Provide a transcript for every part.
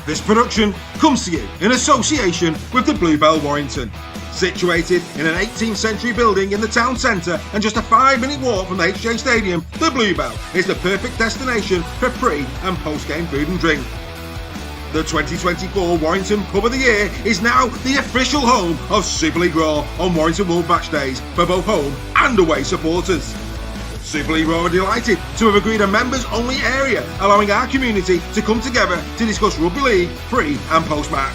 This production comes to you in association with the Bluebell Warrington. Situated in an 18th century building in the town centre and just a 5-minute walk from the HJ Stadium, the Bluebell is the perfect destination for pre- and post-game food and drink. The 2024 Warrington Pub of the Year is now the official home of Super League Raw on Warrington World Match Days for both home and away supporters. Super League Raw are delighted to have agreed a members-only area, allowing our community to come together to discuss Rugby League pre- and post-match.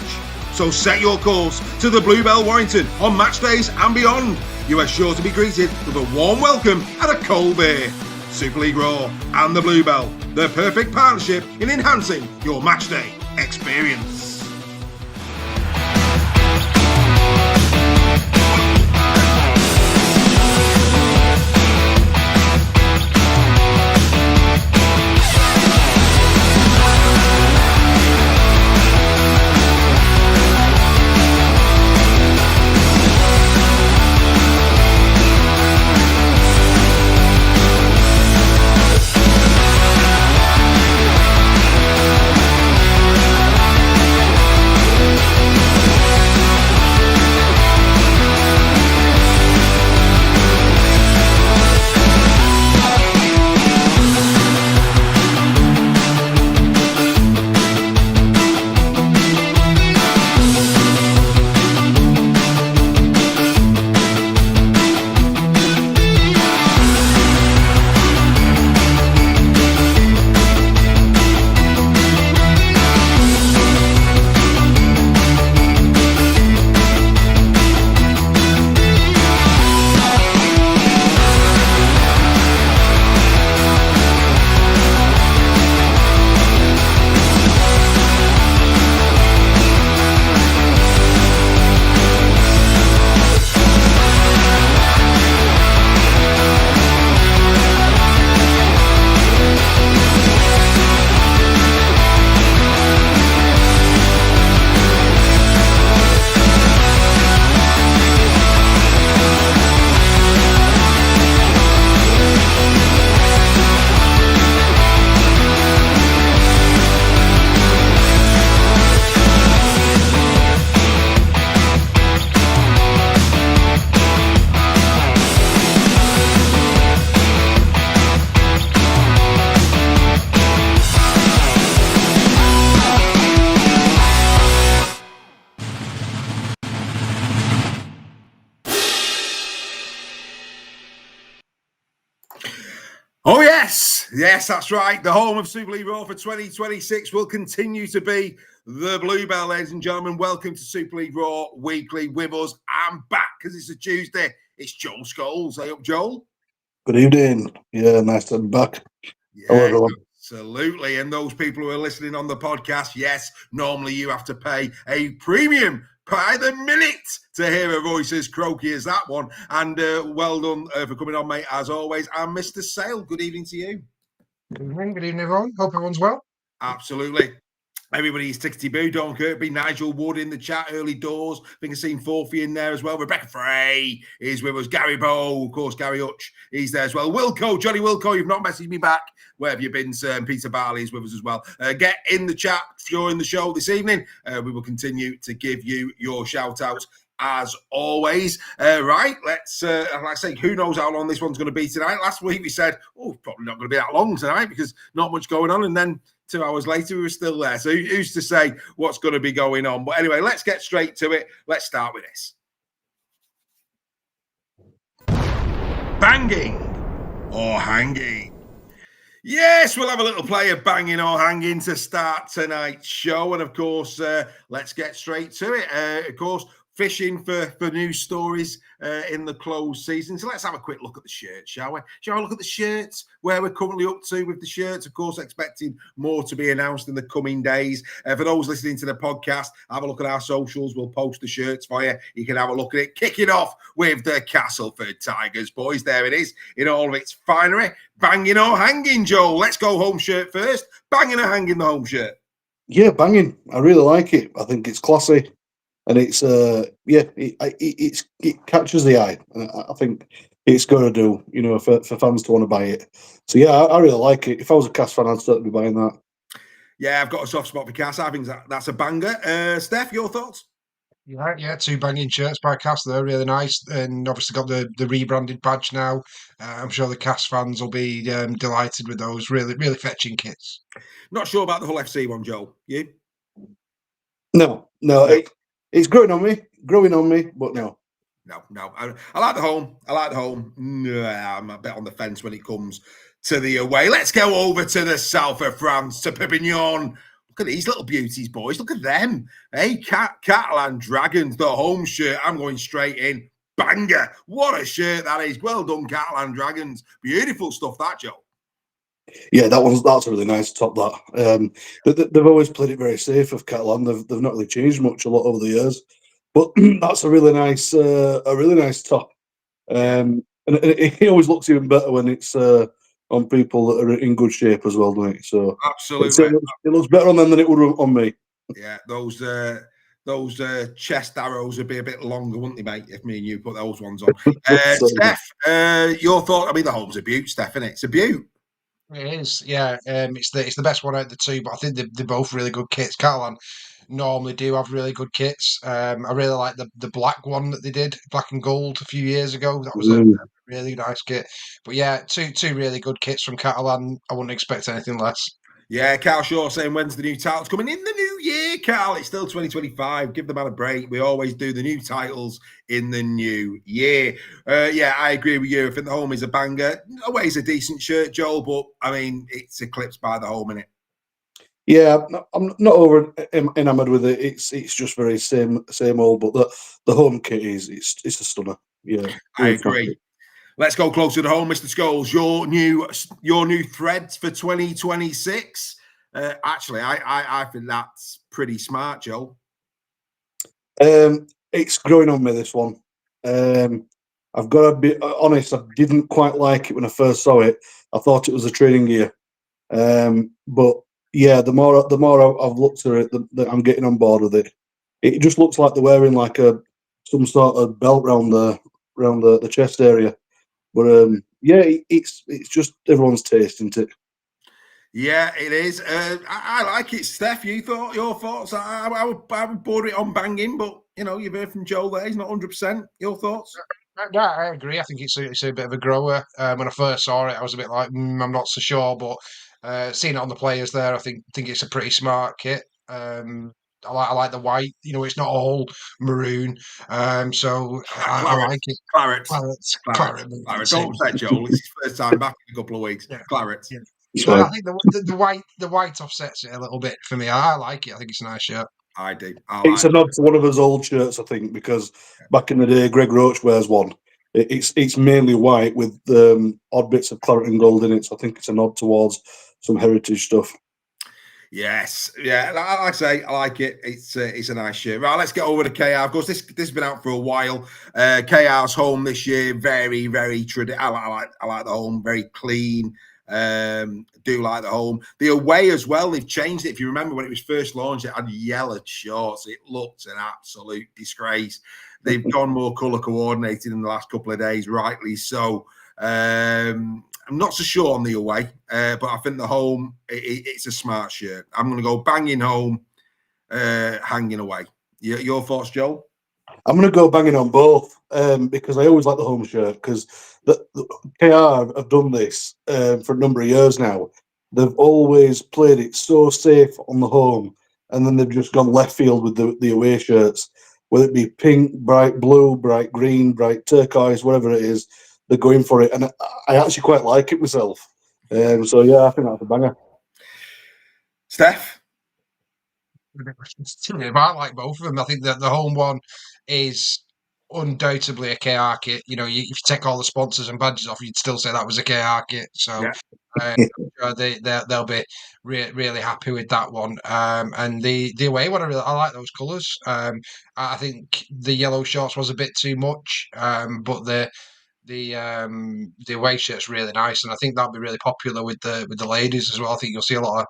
So set your course to the Bluebell Warrington on match days and beyond. You are sure to be greeted with a warm welcome and a cold beer. Super League Raw and the Bluebell, the perfect partnership in enhancing your match day experience. Oh yes, that's right. The home of Super League Raw for 2026 will continue to be the Bluebell, ladies and gentlemen. Welcome to Super League Raw Weekly with us. I'm back because it's a Tuesday. It's Joel Scholes. Hey up, Joel. Good evening. Yeah, nice to be back. Hello, everyone. Absolutely. And those people who are listening on the podcast, yes, normally you have to pay a premium by the minute to hear a voice as croaky as that one. And well done for coming on, mate, as always. And Mr. Sale, good evening to you. Good evening, everyone. Hope everyone's well. Absolutely. Everybody's tickety-boo, Don Kirkby, Nigel Wood in the chat, early doors. I think I've seen Forfey in there as well. Rebecca Frey is with us. Gary Bow, of course, Gary Hutch, he's there as well. Wilco, Johnny Wilco, you've not messaged me back. Where have you been, sir? And Peter Barley is with us as well. Get in the chat during the show this evening. We will continue to give you your shout-outs as always. Right, let's, like I say, who knows how long this one's going to be tonight. Last week we said, probably not going to be that long tonight because not much going on. And then 2 hours later, we were still there. So who's to say what's going to be going on? But anyway, let's get straight to it. Let's start with this. Banging or hanging? Yes, we'll have a little play of banging or hanging to start tonight's show. And of course, let's get straight to it. Of course, fishing for news stories in the closed season. So let's have a quick look at the shirts, shall we? Shall we look at the shirts, where we're currently up to with the shirts? Of course, expecting more to be announced in the coming days. For those listening to the podcast, have a look at our socials. We'll post the shirts for you. You can have a look at it. Kicking off with the Castleford Tigers, boys. There it is in all of its finery. Banging or hanging, Joel? Let's go home shirt first. Banging or hanging the home shirt? Yeah, banging. I really like it. I think it's classy. And it's it catches the eye. I think it's going to do, for fans to want to buy it. So yeah, I really like it. If I was a Cast fan, I'd certainly be buying that. Yeah, I've got a soft spot for Cass. I think that's a banger. Steph, your thoughts? Yeah, two banging shirts by Cass. They're really nice, and obviously got the rebranded badge now. I'm sure the Cass fans will be delighted with those. Really, really fetching kits. Not sure about the Hull FC one, Joel. You? No, it's growing on me, but no. No. I like the home. I'm a bit on the fence when it comes to the away. Let's go over to the south of France, to Perpignan. Look at these little beauties, boys. Look at them. Hey, Catalan Dragons, the home shirt. I'm going straight in. Banger. What a shirt that is. Well done, Catalan Dragons. Beautiful stuff, that, Joe. Yeah, that's a really nice top. They've always played it very safe of Catalan. They've not really changed much a lot over the years, but that's a really nice top. And it always looks even better when it's on people that are in good shape as well, doesn't it? So absolutely, it looks better on them than it would on me. Yeah, those chest arrows would be a bit longer, wouldn't they, mate? If me and you put those ones on. Steph, your thought? I mean, the home's a beaut, Steph, isn't it? It's a beaut. It is, yeah. It's the best one out of the two, but I think they're both really good kits. Catalan normally do have really good kits. I really like the black one that they did, black and gold, a few years ago. That was a really nice kit. But yeah, two really good kits from Catalan. I wouldn't expect anything less. Yeah, Carl Shaw saying, when's the new titles coming in the new year, Carl? It's still 2025. Give the man a break. We always do the new titles in the new year. Yeah, I agree with you. I think the home is a banger. Away's a decent shirt, Joel, but I mean, it's eclipsed by the home, innit? Yeah, I'm not over enamored with it. It's just very same old. But the home kit it's a stunner. Yeah, I agree. Let's go closer to home, Mr. Scholes. Your new threads for 2026. Actually, I think that's pretty smart, Joel. It's growing on me, this one. I've got to be honest. I didn't quite like it when I first saw it. I thought it was a training gear, but yeah, the more I've looked at it, I'm getting on board with it. It just looks like they're wearing like some sort of belt round the chest area. But yeah, it's just everyone's taste, isn't it? Yeah, it is. I like it, Steph. Your thoughts? I would border it on banging, but you know, you've heard from Joel there. He's not 100%. Your thoughts? No, I agree. I think it's a bit of a grower. When I first saw it, I was a bit like, I'm not so sure, but seeing it on the players there, I think it's a pretty smart kit. I like the white. You know, it's not all maroon. So I like it. Claret. Don't upset Joel. It's his first time back in a couple of weeks. Yeah. Claret. Yeah. So I think the white offsets it a little bit for me. I like it. I think it's a nice shirt. I do. It's a nod to one of his old shirts, I think, because back in the day, Greg Roach wears one. It's mainly white with odd bits of claret and gold in it. So I think it's a nod towards some heritage stuff. Yes, yeah. Like I say, I like it. It's a nice shirt. Right, let's get over to KR. Of course, this has been out for a while. KR's home this year, very, very traditional. I like the home, very clean. Do like the home. The away as well, they've changed it. If you remember when it was first launched, it had yellow shorts. It looked an absolute disgrace. They've gone more colour coordinated in the last couple of days, rightly so. I'm not so sure on the away, but I think the home, it's a smart shirt. I'm going to go banging home, hanging away. Your thoughts, Joel? I'm going to go banging on both because I always like the home shirt because the KR have done this for a number of years now. They've always played it so safe on the home, and then they've just gone left field with the away shirts, whether it be pink, bright blue, bright green, bright turquoise, whatever it is, they're going for it. And I actually quite like it myself. So, yeah, I think that's a banger. Steph? I like both of them. I think that the home one is undoubtedly a KR kit. You know, if you take all the sponsors and badges off, you'd still say that was a KR kit. So they'll be really happy with that one. And the away one, I like those colours. I think the yellow shorts was a bit too much, but the away shirt's really nice, and I think that'll be really popular with the ladies as well. I think you'll see a lot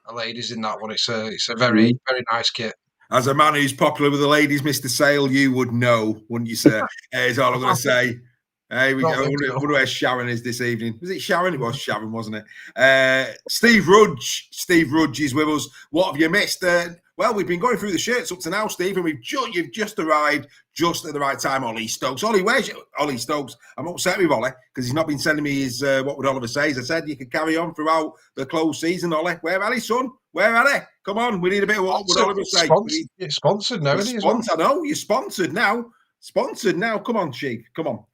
of ladies in that one. It's a very nice kit. As a man who's popular with the ladies, Mr. Sale, you would know, wouldn't you, sir? Is all I'm going to say. Here we Don't go. I think so. wonder where Sharon is this evening. Was it Sharon? It was Sharon, wasn't it? Steve Rudge. Steve Rudge is with us. What have you missed? Well, we've been going through the shirts up to now, Steve, and you've just arrived just at the right time. Ollie Stokes. Ollie, where's Ollie Stokes? I'm upset with Ollie because he's not been sending me his what would Oliver say? As I said, you can carry on throughout the close season, Ollie. Where are they, son? Where are they? Come on, we need a bit of what would Oliver say. It's sponsored now, isn't it? I know, you're sponsored now. Sponsored now. Come on, Sheik. Come on.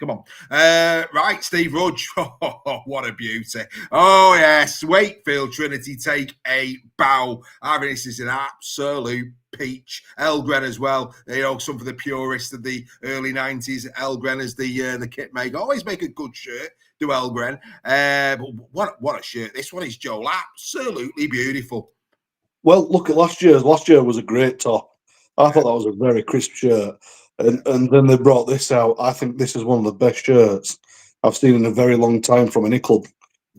Right, Steve Rudge. Oh, what a beauty. Oh, yes. Wakefield Trinity take a bow. I think this is an absolute peach. Elgren as well. You know, some for the purists of the early 90s. Elgren is the kit maker. Always make a good shirt. Do Elgren. But what a shirt. This one is, Joel. Absolutely beautiful. Well, look at last year's. Last year was a great top. I thought that was a very crisp shirt. And then they brought this out. I think this is one of the best shirts I've seen in a very long time from any club.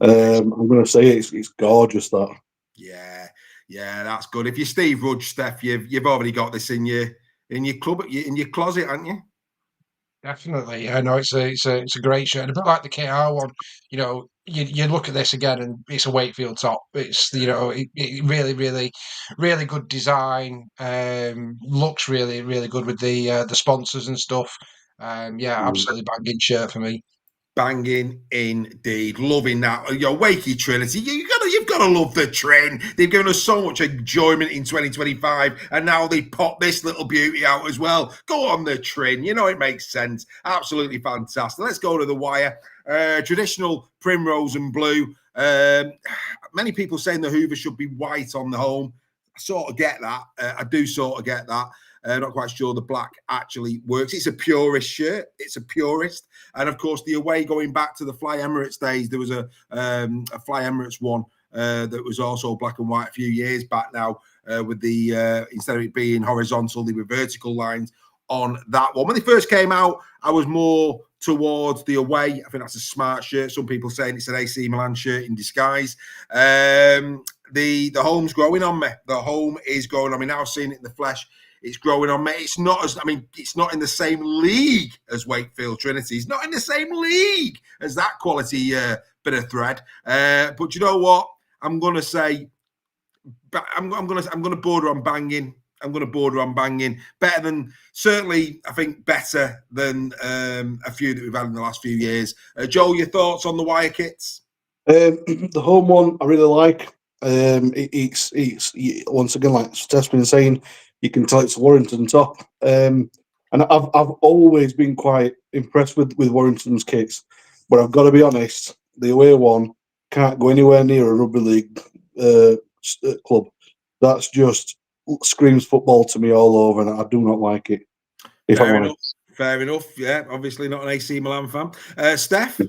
I'm going to say it's gorgeous, that. Yeah, that's good. If you're Steve Rudge, Steph, you've already got this in your club, in your closet, haven't you? Definitely. I know it's a great shirt. And a bit like the KR one, you know, you look at this again and it's a Wakefield top. It's, you know, it really, really, really good design. Looks really, really good with the sponsors and stuff. Absolutely banging shirt for me. Banging indeed, loving that. Wakey Trinity, you've got to love the trend. They've given us so much enjoyment in 2025, and now they pop this little beauty out as well. Go on the trend, it makes sense. Absolutely fantastic. Let's go to the wire. Traditional primrose and blue. Many people saying the Hoover should be white on the home. I sort of get that. I do sort of get that. Not quite sure the black actually works. It's a purist shirt. It's a purist. And of course, the away going back to the Fly Emirates days, there was a Fly Emirates one that was also black and white a few years back now with the, instead of it being horizontal, they were vertical lines on that one. When they first came out, I was more towards the away. I think that's a smart shirt. Some people saying it's an AC Milan shirt in disguise. The home's growing on me. The home is growing on me. Now I've seen it in the flesh. It's growing on me. It's not in the same league as Wakefield Trinity. It's not in the same league as that quality bit of thread. But you know what? I'm going to say, I'm going to border on banging. I'm going to border on banging. Better than, certainly, I think better than a few that we've had in the last few years. Joel, your thoughts on the wire kits? The home one I really like. It's once again, like Steph's been saying, you can tell it's Warrington top. And I've always been quite impressed with Warrington's kits, but I've got to be honest, the away one can't go anywhere near a rugby league club. That's just screams football to me all over, and I do not like it. Fair enough. Yeah, obviously not an AC Milan fan. Steph?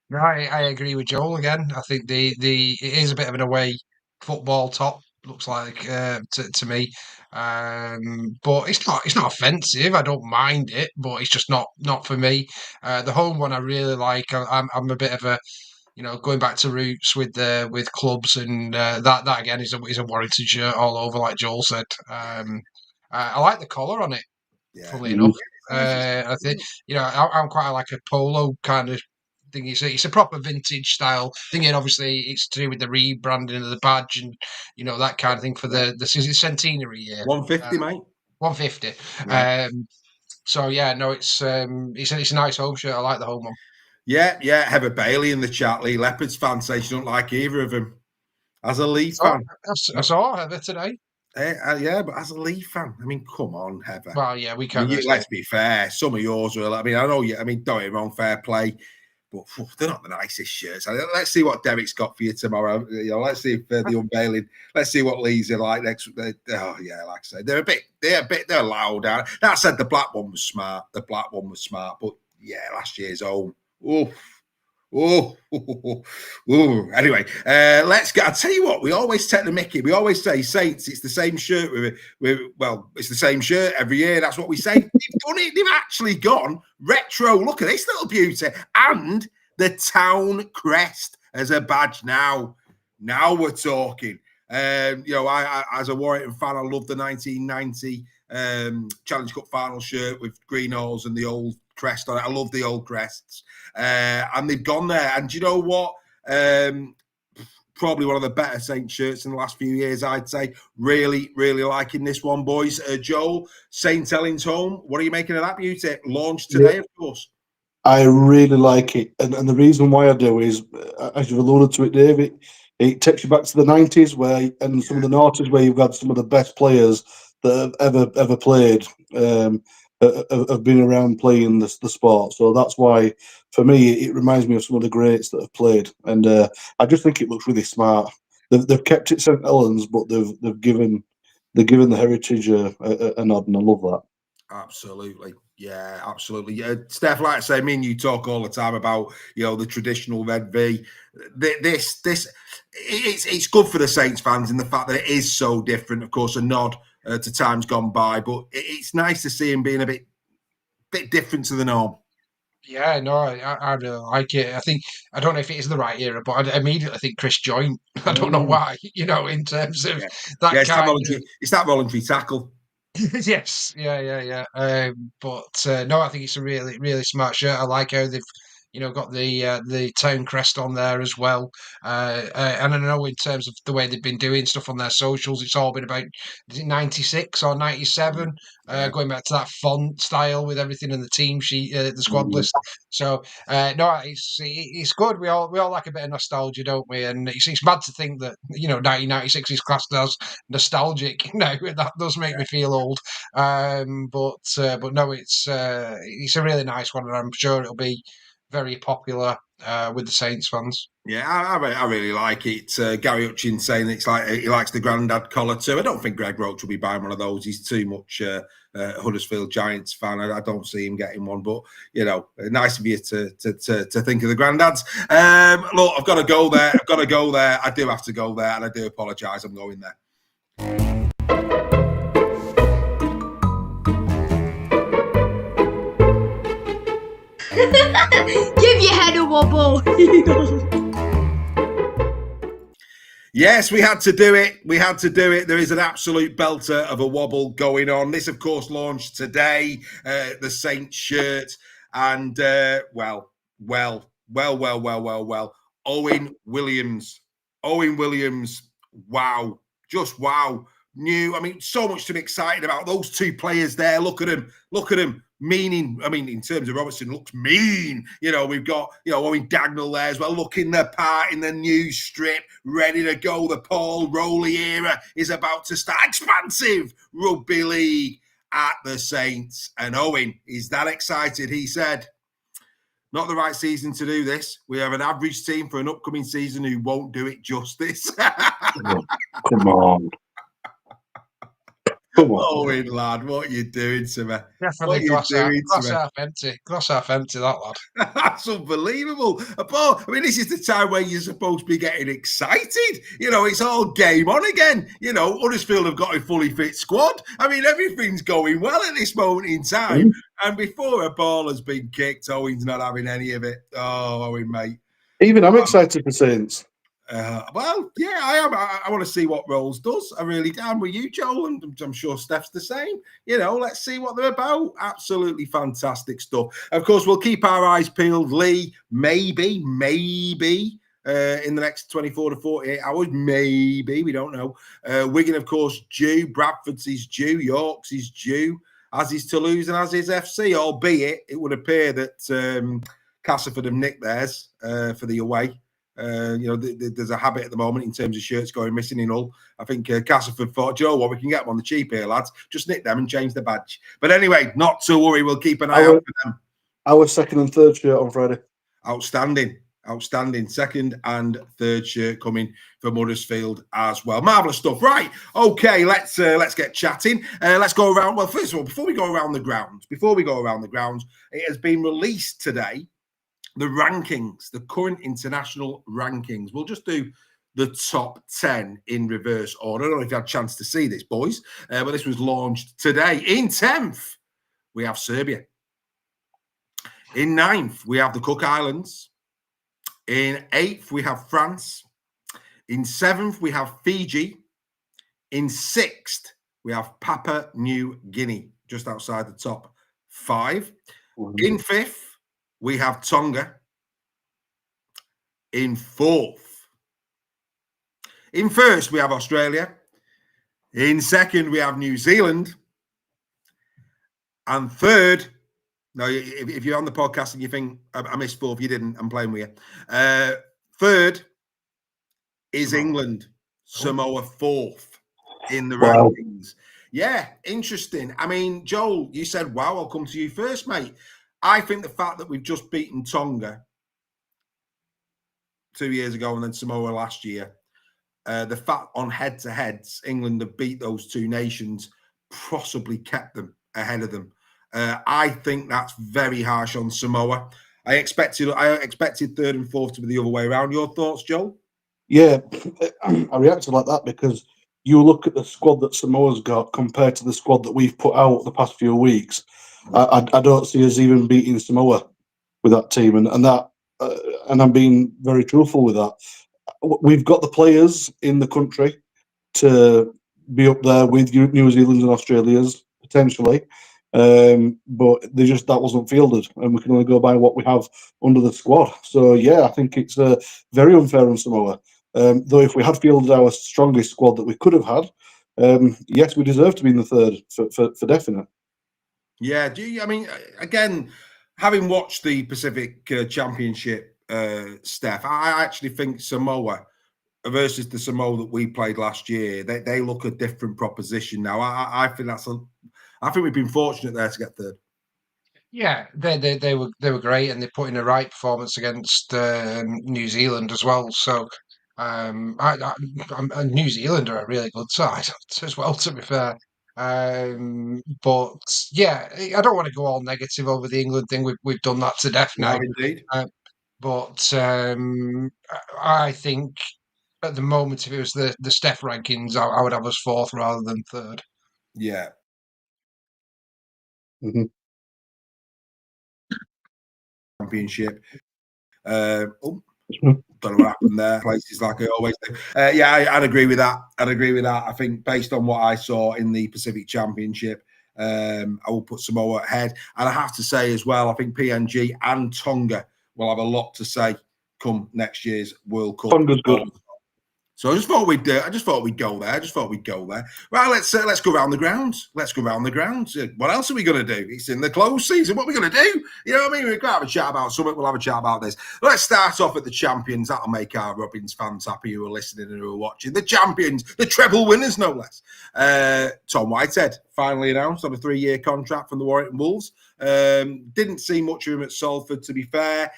Right, I agree with Joel again. I think it is a bit of an away football top. Looks like to me, but it's not offensive. I don't mind it, but it's just not for me. The home one I really like. I'm a bit of a, going back to roots with clubs, and that again is a Warrington shirt all over, like Joel said. I like the collar on it. Yeah. Funnily enough, I think I'm quite like a polo kind of thing. It's a proper vintage style thing, and obviously it's to do with the rebranding of the badge and that kind of thing for the centenary year. 150, mate. 150. Yeah. So yeah, no, it's a nice home shirt. I like the home one. Yeah. Heather Bailey in the chat, Lee Leopards fan, says she don't like either of them. As a Leeds fan, I saw Heather today. Yeah, but as a Leeds fan, come on, Heather. Well, yeah, we can't. Let's be fair. Some of yours are. I know you. Don't get me wrong, fair play, but they're not the nicest shirts. Let's see what Derek's got for you tomorrow. Let's see if the unveiling. Let's see what Leeds are like next. Like I said, they're loud. That said, the black one was smart. But yeah, last year's home. Anyway, let's get. I tell you what, we always take the mickey. We always say Saints. It's the same shirt. It's the same shirt every year. That's what we say. They've done it. They've actually gone retro. Look at this little beauty and the town crest as a badge. Now we're talking. I as a Warrington fan, I love the 1990 Challenge Cup final shirt with green halls and the old crest on it. I love the old crests. And they've gone there. And do you know what? Probably one of the better Saints shirts in the last few years, I'd say. Really, really liking this one, boys. Joel, St. Helens home. What are you making of that beauty? Launched today, of course. I really like it. And the reason why I do is, as you've alluded to it, David, it takes you back to the 90s and some of the noughties where you've got some of the best players that have ever played have been around playing the sport. So that's why, for me, it reminds me of some of the greats that have played. And I just think it looks really smart. They've kept it St. Helens, but they've given the heritage a nod, and I love that. Absolutely. Yeah, absolutely. Yeah, Steph, like I say, me and you talk all the time about, the traditional red V. It's good for the Saints fans in the fact that it is so different. Of course, a nod to times gone by, but it's nice to see him being a bit different to the norm. Yeah, no, I really like it. I don't know if it is the right era, but I immediately think Chris Joynt. I don't know why, in terms of that it's kind of. It's that voluntary tackle. Yes, yeah. But no, I think it's a really, really smart shirt. I like how they've, got the town crest on there as well. And I know in terms of the way they've been doing stuff on their socials, it's all been about, is it 96 or 97? Going back to that font style with everything in the team sheet, the squad list. So no, it's good. We all like a bit of nostalgia, don't we? And it's mad to think that 1996 is classed as nostalgic now. That does make me feel old. But no, it's a really nice one, and I'm sure it'll be very popular with the Saints fans. Yeah, I really like it. Gary Hutchins saying it's like he likes the Grandad collar too. I don't think Greg Roach will be buying one of those. He's too much Huddersfield Giants fan. I don't see him getting one. But nice of you to think of the Granddads. Look, I've got to go there. I do have to go there, and I do apologise. I'm going there. Give your head a wobble. Yes, we had to do it. There is an absolute belter of a wobble going on. This, of course, launched today, the Saints shirt. And, well. Owen Williams. Wow. Just wow. So much to be excited about. Those two players there. Look at them. Meaning, in terms of Robertson, looks mean. We've got, Owen Dagnall there as well, looking the part in the new strip, ready to go. The Paul Rowley era is about to start. Expansive Rugby League at the Saints. And Owen is that excited. He said, not the right season to do this. We have an average team for an upcoming season who won't do it justice. Come on. Owen, lad, what are you doing to me? Definitely glass half empty. Glass half empty, that lad. That's unbelievable. This is the time where you're supposed to be getting excited. It's all game on again. Huddersfield have got a fully fit squad. Everything's going well at this moment in time. And before a ball has been kicked, Owen's not having any of it. Oh, Owen, mate. Even I'm excited for Saints. Well, yeah, I am. I want to see what Rolls does. I really am with you, Joel, and I'm sure Steph's the same. Let's see what they're about. Absolutely fantastic stuff. Of course, we'll keep our eyes peeled. Lee, maybe in the next 24 to 48 hours, maybe, we don't know. Wigan, of course, due. Bradford's is due. York's is due. As is Toulouse and as is FC, albeit it would appear that Castleford have nicked theirs for the away. There's a habit at the moment in terms of shirts going missing in Hull. I think Castleford thought, Joe, what, we can get them on the cheap here, lads. Just nick them and change the badge. But anyway, not to worry. We'll keep an eye out for them. Our second and third shirt on Friday. Outstanding. Second and third shirt coming from Huddersfield as well. Marvellous stuff. Right. Okay, let's get chatting. Let's go around. Well, first of all, before we go around the grounds, it has been released today. The rankings, the current international rankings. We'll just do the top 10 in reverse order. I don't know if you had a chance to see this, boys, but this was launched today. In 10th, we have Serbia. In 9th, we have the Cook Islands. In 8th, we have France. In 7th, we have Fiji. In 6th, we have Papua New Guinea, just outside the top 5. In fifth, we have Tonga. In fourth. In first, we have Australia. In second, we have New Zealand. And third, no, if you're on the podcast and you think I missed fourth, you didn't. I'm playing with you. Third is England. Samoa fourth in the rankings. Yeah, interesting. I mean, Joel, you said, wow, I'll come to you first, mate. I think the fact that we've just beaten Tonga 2 years ago and then Samoa last year, the fact on head-to-heads, England have beat those two nations, possibly kept them ahead of them. I think that's very harsh on Samoa. I expected third and fourth to be the other way around. Your thoughts, Joel? Yeah, I reacted like that because you look at the squad that Samoa's got compared to the squad that we've put out the past few weeks. I don't see us even beating Samoa with that team, and I'm being very truthful with that. We've got the players in the country to be up there with New Zealand and Australia's potentially, but that wasn't fielded, and we can only go by what we have under the squad. So yeah, I think it's very unfair on Samoa. Though if we had fielded our strongest squad that we could have had, yes, we deserve to be in the third for definite. Yeah, I mean, again, having watched the Pacific Championship, Steph, I actually think Samoa versus the Samoa that we played last year, they look a different proposition now. I think I think we've been fortunate there to get third. Yeah, they were great, and they put in a right performance against New Zealand as well. So, New Zealand are a really good side as well, to be fair. But yeah, I don't want to go all negative over the England thing. We've done that to death now. Indeed. But I think at the moment, if it was the Steph rankings, I would have us fourth rather than third. Yeah. Mm-hmm. Championship. Don't know what happened there. Places like I always do. Yeah, I'd agree with that. I think based on what I saw in the Pacific Championship, I will put Samoa ahead. And I have to say as well, I think PNG and Tonga will have a lot to say come next year's World Cup. Tonga's good. So I just thought we'd go there. Right, let's go around the grounds. What else are we going to do? It's in the close season. What are we going to do? You know what I mean? We've got to have a chat about something. We'll have a chat about this. Let's start off at the champions. That'll make our Robins fans happy who are listening and who are watching. The champions, the treble winners, no less. Tom Whitehead finally announced on a 3-year contract from the Warrington Bulls. Didn't see much of him at Salford, to be fair.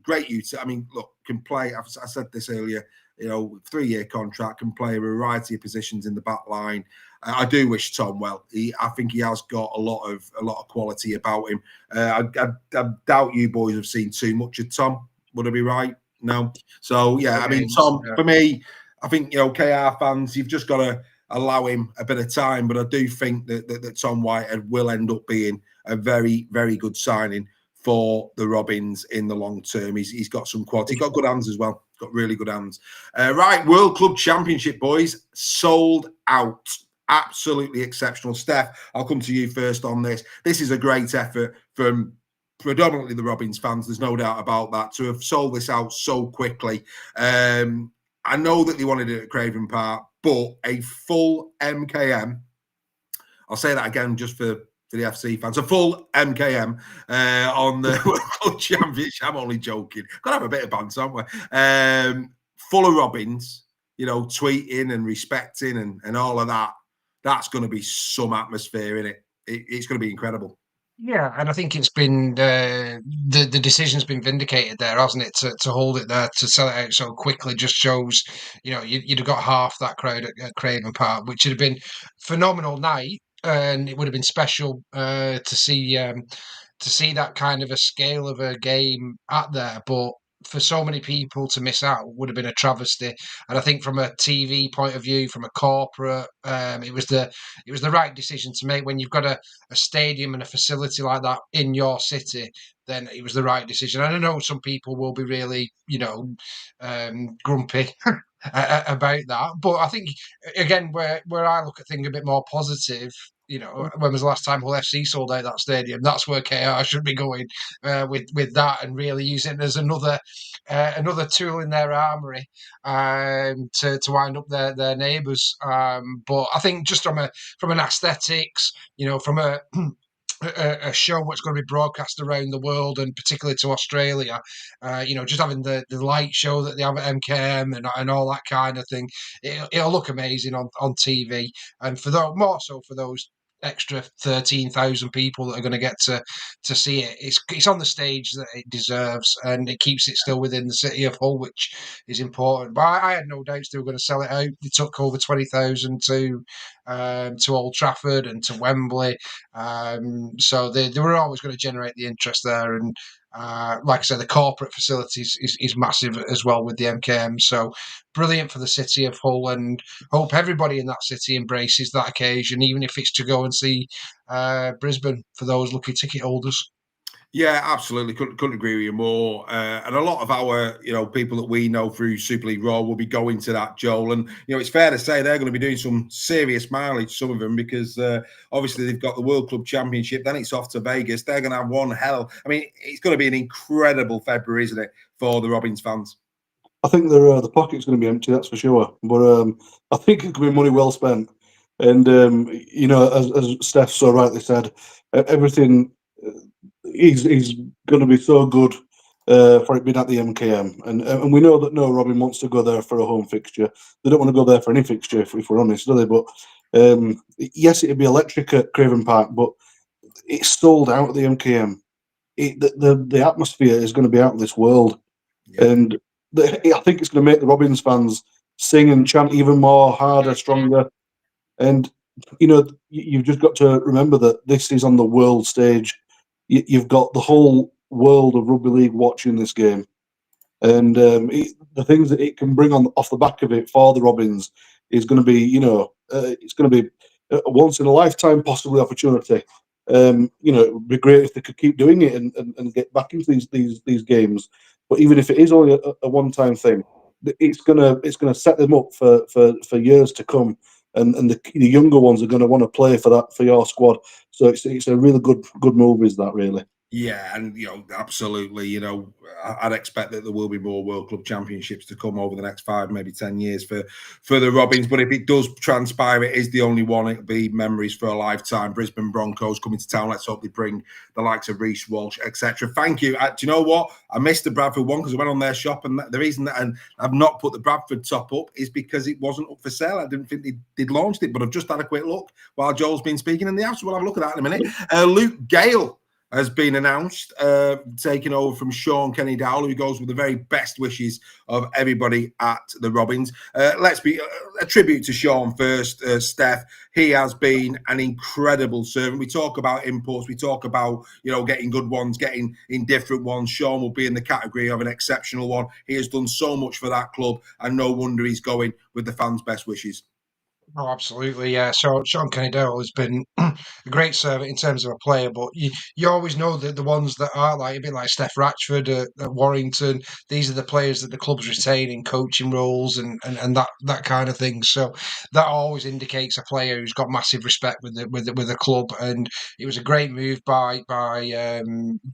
Great youth. I mean, look, can play. I said this earlier. 3-year contract, can play a variety of positions in the back line. I do wish Tom well. I think he has got a lot of quality about him. I doubt you boys have seen too much of Tom. Would I be right? No. So yeah, I mean, Tom, for me, I think KR fans, you've just got to allow him a bit of time. But I do think that Tom Whitehead will end up being a very, very good signing for the Robins in the long term. He's got some quality. He's got good hands as well. Got really good hands. Right, World Club Championship, boys. Sold out. Absolutely exceptional. Steph, I'll come to you first on this. This is a great effort from predominantly the Robins fans. There's no doubt about that. To have sold this out so quickly. I know that they wanted it at Craven Park, but a full MKM. I'll say that again just for the FC fans, a full MKM on the World Club Championship. I'm only joking. Got to have a bit of banter, haven't we? Full of Robins, tweeting and respecting and all of that. That's going to be some atmosphere in it. It's going to be incredible. Yeah, and I think it's been the decision's been vindicated there, hasn't it? To hold it there, to sell it out so quickly, just shows you'd have got half that crowd at Craven Park, which would have been phenomenal night, and it would have been special to see that kind of a scale of a game at there. But for so many people to miss out would have been a travesty. And I think from a TV point of view, from a corporate, it was the right decision to make. When you've got a stadium and a facility like that in your city, then it was the right decision. And I know some people will be really, grumpy about that. But I think, again, where I look at things a bit more positive, when was the last time Hull FC sold out that stadium? That's where KR should be going with that, and really use it as another tool in their armory to wind up their neighbours. But I think just from an aesthetics, from a show what's going to be broadcast around the world and particularly to Australia, just having the light show that they have at MKM and all that kind of thing, it'll look amazing on TV. And more so for those extra 13,000 people that are going to get to see it. It's on the stage that it deserves, and it keeps it still within the city of Hull, which is important. But I had no doubts they were going to sell it out. They took over 20,000 to Old Trafford and to Wembley, so they were always going to generate the interest there. And like I said, the corporate facilities is massive as well with the MKM. So brilliant for the city of Hull, and hope everybody in that city embraces that occasion, even if it's to go and see Brisbane for those lucky ticket holders. Yeah, absolutely. Couldn't agree with you more. And a lot of our, people that we know through Super League Raw will be going to that, Joel. And, it's fair to say they're going to be doing some serious mileage, some of them, because obviously they've got the World Club Championship. Then it's off to Vegas. They're going to have one hell. I mean, it's going to be an incredible February, isn't it, for the Robins fans? I think the pocket's going to be empty, that's for sure. But I think it could be money well spent. And, as Steph so rightly said, everything... He's going to be so good for it being at the MKM, and we know that no Robin wants to go there for a home fixture. They don't want to go there for any fixture, if we're honest, do they? But yes, it'd be electric at Craven Park, but it's sold out at the MKM. The atmosphere is going to be out of this world, and I think it's going to make the Robins fans sing and chant even more, harder, stronger. And you've just got to remember that this is on the world stage. You've got the whole world of rugby league watching this game, and the things that it can bring on off the back of it for the Robins is going to be, it's going to be a once in a lifetime possibly opportunity. It would be great if they could keep doing it and get back into these games. But even if it is only a one-time thing, it's gonna set them up for years to come. And the younger ones are going to want to play for your squad. So it's a really good move, is that really? Yeah, and absolutely. I'd expect that there will be more World Club Championships to come over the next 5, maybe 10 years for the Robins. But if it does transpire, it is the only one. It'll be memories for a lifetime. Brisbane Broncos coming to town. Let's hope they bring the likes of Reece Walsh, etc. Thank you. Do you know what? I missed the Bradford one because I went on their shop, and the reason that I've not put the Bradford top up is because it wasn't up for sale. I didn't think they'd launched it, but I've just had a quick look while Joel's been speaking in the house. We'll have a look at that in a minute. Luke Gale has been announced, taking over from Sean Kenny Dowell, who goes with the very best wishes of everybody at the Robins. Let's be a tribute to Sean first, Steph. He has been an incredible servant. We talk about imports, we talk about getting good ones, getting indifferent ones. Sean will be in the category of an exceptional one. He has done so much for that club, and no wonder he's going with the fans' best wishes. Oh, absolutely, yeah. So Sean Kennedy has been a great servant in terms of a player, but you always know that the ones that are like a bit like Steph Ratchford at Warrington, these are the players that the clubs retain in coaching roles and that kind of thing. So that always indicates a player who's got massive respect with the club, and it was a great move by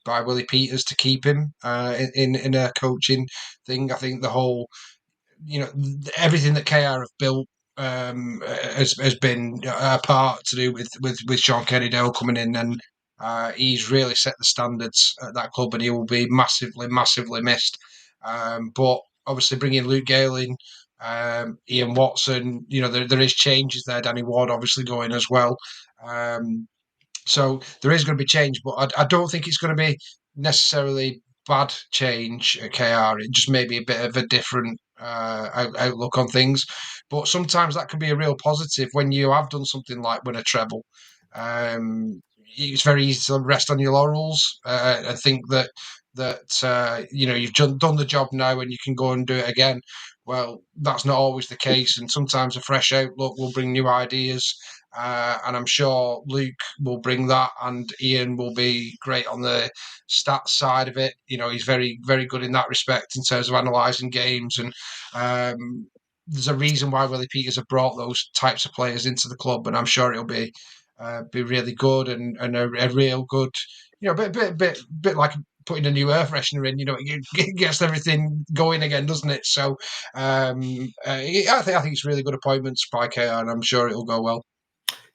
Willie Peters to keep him in a coaching thing. I think the whole everything that KR have built has been a part to do with Sean Kennedy coming in, and he's really set the standards at that club, and he will be massively missed. But obviously bringing Luke Gale in, Ian Watson, there is changes there. Danny Ward obviously going as well. So there is going to be change, but I don't think it's going to be necessarily bad change at KR. It just may be a bit of a different outlook on things. But sometimes that can be a real positive when you have done something like win a treble. It's very easy to rest on your laurels and think that you've done the job now and you can go and do it again. Well, that's not always the case, and sometimes a fresh outlook will bring new ideas. And I'm sure Luke will bring that, and Ian will be great on the stats side of it. He's very, very good in that respect in terms of analysing games, and there's a reason why Willie Peters have brought those types of players into the club, and I'm sure it'll be be really good and a real good, bit like putting a new air freshener in. It gets everything going again, doesn't it? So I think it's really good appointments by KR, and I'm sure it'll go well.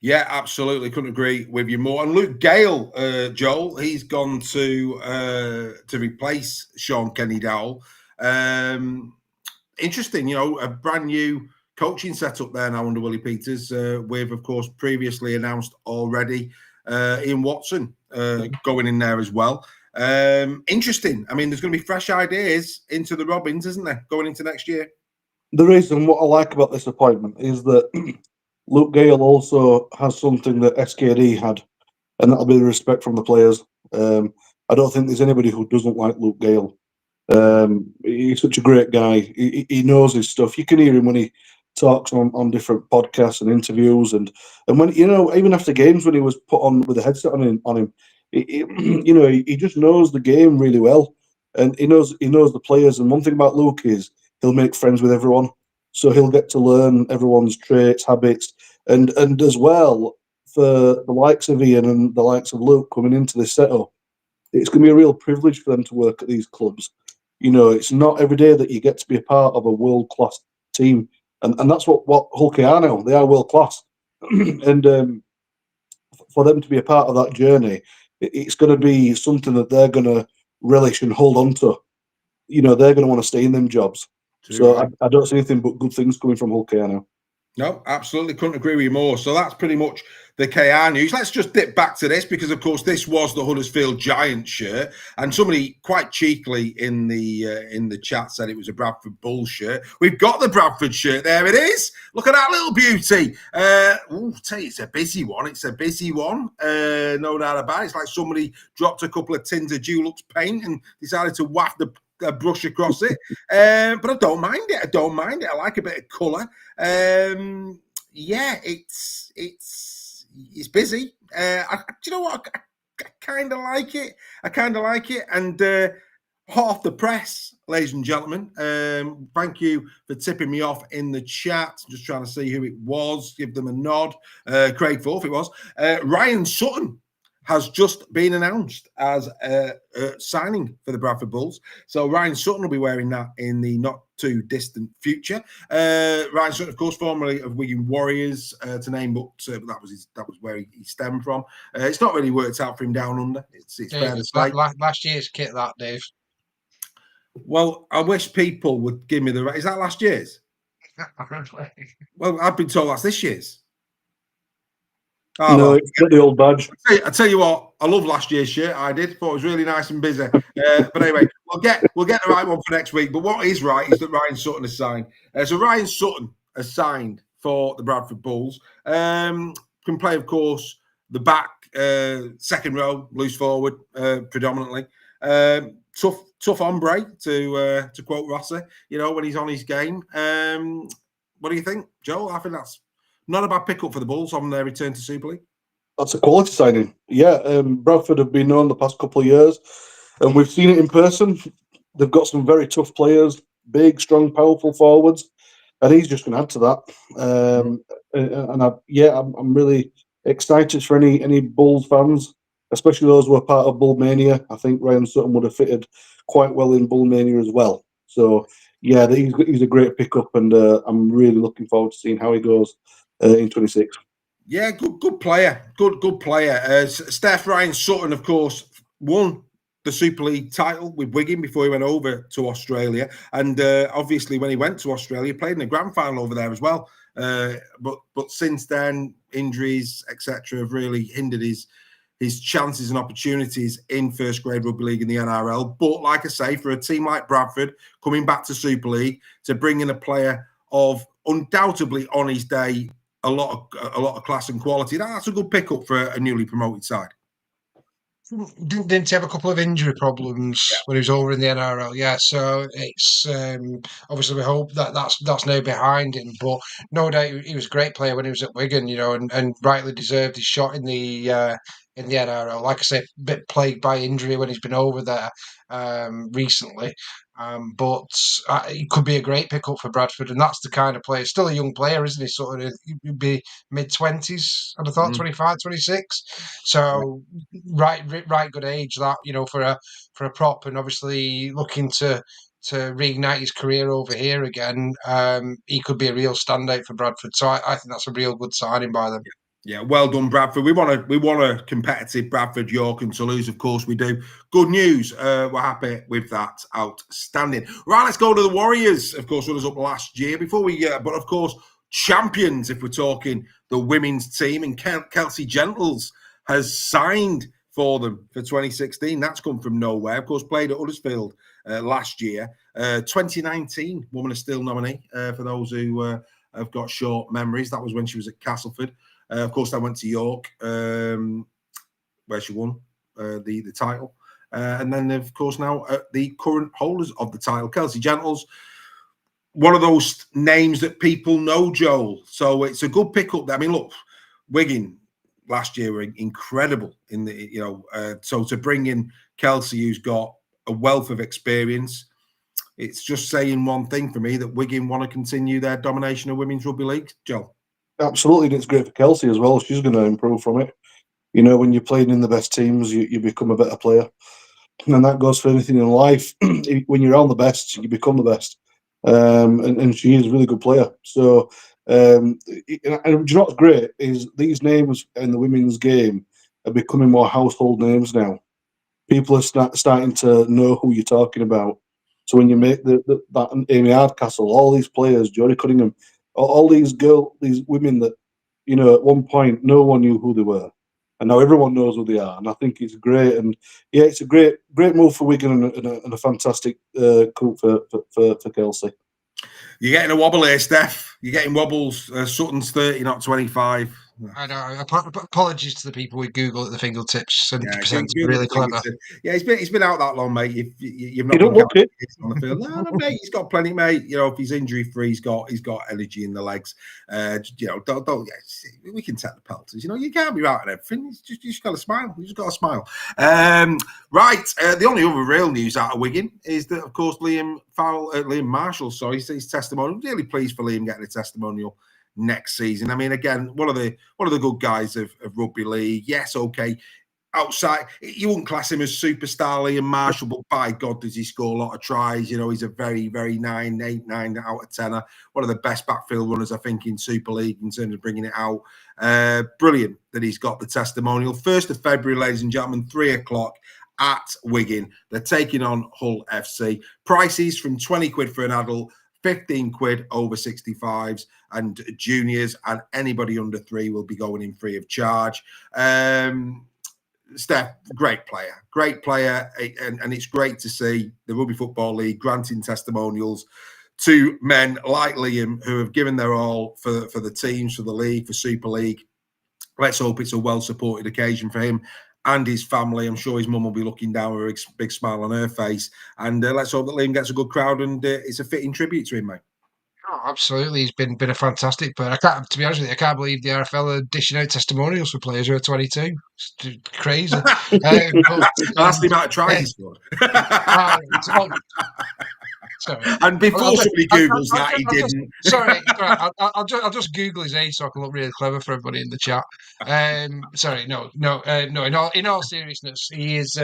Yeah, absolutely. Couldn't agree with you more. And Luke Gale, Joel, he's gone to replace Sean Kenny-Dowell. Interesting, a brand new coaching setup there now under Willie Peters, with, of course, previously announced already Ian Watson going in there as well. Interesting. I mean, there's going to be fresh ideas into the Robins, isn't there, going into next year? The reason what I like about this appointment is that Luke Gale also has something that SKD had, and that'll be the respect from the players. I don't think there's anybody who doesn't like Luke Gale. He's such a great guy. He knows his stuff. You can hear him when he talks on different podcasts and interviews, and when even after games when he was put on with a headset on him, he just knows the game really well, and he knows the players. And one thing about Luke is he'll make friends with everyone, so he'll get to learn everyone's traits, habits, and as well for the likes of Ian and the likes of Luke coming into this setup. It's going to be a real privilege for them to work at these clubs. It's not every day that you get to be a part of a world-class team. And that's what Hull are now. They are world-class. And for them to be a part of that journey, it's going to be something that they're going to relish and hold on to. They're going to want to stay in them jobs. So I don't see anything but good things coming from Hull now. No, absolutely. Couldn't agree with you more. So that's pretty much the KR news. Let's just dip back to this because, of course, this was the Huddersfield Giants shirt, and somebody quite cheekily in the chat said it was a Bradford Bulls shirt. We've got the Bradford shirt. There it is. Look at that little beauty. Tell you, it's a busy one. It's a busy one. No doubt about it. It's like somebody dropped a couple of tins of Dulux paint and decided to waft the brush across it, but I don't mind it. I like a bit of colour. It's busy. Do you know what? I kind of like it. And hot off the press, ladies and gentlemen. Thank you for tipping me off in the chat. Just trying to see who it was. Give them a nod. Craig Forth, it was. Ryan Sutton has just been announced as signing for the Bradford Bulls. So Ryan Sutton will be wearing that in the not too distant future. Ryan Sutton, of course, formerly of Wigan Warriors, to name, but that was where he stemmed from. It's not really worked out for him down under. It's fair to say. Last year's kit, that, Dave. Well, I wish people would give me is that last year's? Well, I've been told that's this year's. Oh, no, it's got the old badge. I tell you what, I love last year's shirt. I did. Thought it was really nice and busy. But anyway, we'll get the right one for next week. But what is right is that Ryan Sutton has signed. So Ryan Sutton has signed for the Bradford Bulls. Can play, of course, the back, second row, loose forward, predominantly. Tough hombre, to quote Rossi. When he's on his game. What do you think, Joel? I think that's not a bad pickup for the Bulls on their return to Super League. That's a quality signing. Yeah, Bradford have been known the past couple of years, and we've seen it in person. They've got some very tough players, big, strong, powerful forwards, and he's just going to add to that. I'm really excited for any Bulls fans, especially those who are part of Bull Mania. I think Ryan Sutton would have fitted quite well in Bull Mania as well. So, yeah, he's a great pickup, and I'm really looking forward to seeing how he goes in 26. Yeah, good player. Good player. Steph Ryan Sutton, of course, won the Super League title with Wigan before he went over to Australia. And obviously, when he went to Australia, played in the grand final over there as well. But since then, injuries, etc., have really hindered his chances and opportunities in first grade rugby league in the NRL. But like I say, for a team like Bradford coming back to Super League to bring in a player of undoubtedly on his day a lot of class and quality, that's a good pickup for a newly promoted side. Didn't he have a couple of injury problems when he was over in the NRL? Yeah, so it's obviously we hope that's now behind him. But no doubt he was a great player when he was at Wigan, and rightly deserved his shot in the NRL. Like I say, a bit plagued by injury when he's been over there recently. But he could be a great pickup for Bradford, and that's the kind of player. Still a young player, isn't he? Sort of, he'd be mid-20s, I'd have thought, 25, 26. So right good age that, for a prop, and obviously looking to reignite his career over here again. He could be a real standout for Bradford. So I think that's a real good signing by them. Yeah, well done, Bradford. We want a competitive Bradford, York, and Toulouse. Of course, we do. Good news. We're happy with that. Outstanding. Right, let's go to the Warriors. Of course, runners up last year. Before we but of course, champions. If we're talking the women's team, and Kelsey Gentles has signed for them for 2016. That's come from nowhere. Of course, played at Huddersfield last year. 2019 Woman of Steel nominee. For those who have got short memories, that was when she was at Castleford. Of course, I went to York, where she won the title. And then, of course, now the current holders of the title, Kelsey Gentles, one of those names that people know, Joel. So it's a good pickup. I mean, look, Wigan last year were incredible in the, so to bring in Kelsey, who's got a wealth of experience, it's just saying one thing for me, that Wigan want to continue their domination of women's rugby league, Joel. Absolutely, and it's great for Kelsey as well. She's going to improve from it. When you're playing in the best teams, you become a better player. And that goes for anything in life. When you're around the best, you become the best. And she is a really good player. So, and do you know what's great is these names in the women's game are becoming more household names now. People are starting to know who you're talking about. So when you make that Amy Hardcastle, all these players, Jodie Cunningham, all these women that, at one point no one knew who they were, and now everyone knows who they are. And I think it's great. And yeah, it's a great move for Wigan and a fantastic coup for Kelsey. You're getting a wobble here, Steph. You're getting wobbles. Sutton's 30, not 25. I know. Apologies to the people with Google at the fingertips. 70% really clever. Yeah, he's been out that long, mate. You've not been counting on the field. No, mate, he's got plenty, mate. If he's injury free, he's got energy in the legs. Don't. We can take the pelters. You can't be out and everything. You just got to smile. You just got to smile. Right. The only other real news out of Wigan is that, of course, Liam Marshall. Sorry, his testimonial. Really pleased for Liam getting a testimonial next season. I mean, again, one of the good guys of rugby league. Yes, okay. Outside, you wouldn't class him as superstar Liam Marshall, but by God, does he score a lot of tries? He's a very, very 9 out of 10. One of the best backfield runners, I think, in Super League in terms of bringing it out. Brilliant that he's got the testimonial. 1st of February, ladies and gentlemen, 3:00 at Wigan. They're taking on Hull FC. Prices from 20 quid for an adult, 15 quid over 65s and juniors, and anybody under 3 will be going in free of charge. Steph, great player, and it's great to see the Rugby Football League granting testimonials to men like Liam who have given their all for the teams, for the league, for Super League. Let's hope it's a well-supported occasion for him and his family. I'm sure his mum will be looking down with a big smile on her face. And let's hope that Liam gets a good crowd, and it's a fitting tribute to him, mate. Oh, absolutely. He's been a fantastic player. To be honest with you, I can't believe the RFL are dishing out testimonials for players who are 22. It's crazy. That's the amount of tries he scored. Sorry. And before somebody Googles that, he didn't. Sorry. I'll just Google his age so I can look really clever for everybody in the chat. No. In all seriousness, he is.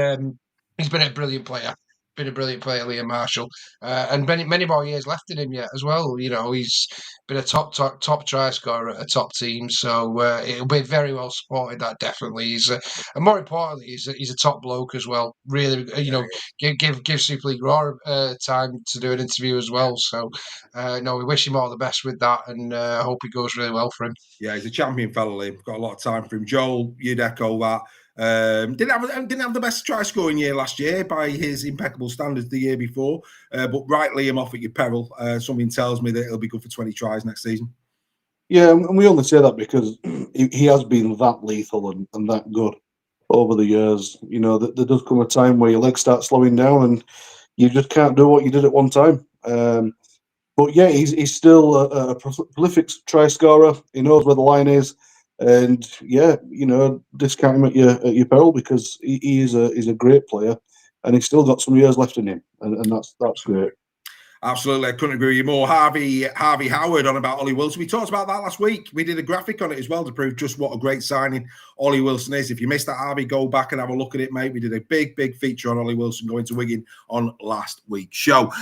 He's been a brilliant player. Liam Marshall, and many more years left in him yet as well. He's been a top try scorer at a top team, so it'll be very well supported. That definitely is, and more importantly, he's a top bloke as well. Really, give Super League Raw time to do an interview as well. So, we wish him all the best with that, and I hope it goes really well for him. Yeah, he's a champion fella, Liam. Got a lot of time for him. Joel, you'd echo that. Didn't have the best try scoring year last year by his impeccable standards the year before, but write Liam off at your peril. Something tells me that he'll be good for 20 tries next season. Yeah, and we only say that because he has been that lethal and that good over the years. There does come a time where your legs start slowing down and you just can't do what you did at one time. But yeah, he's still a prolific try scorer. He knows where the line is. And yeah, discount him at your peril because he is a great player, and he's still got some years left in him. and that's great. Absolutely, I couldn't agree with you more. Harvey Howard on about Ollie Wilson. We talked about that last week. We did a graphic on it as well to prove just what a great signing Ollie Wilson is. If you missed that, Harvey, go back and have a look at it, mate. We did a big feature on Ollie Wilson going to Wigan on last week's show.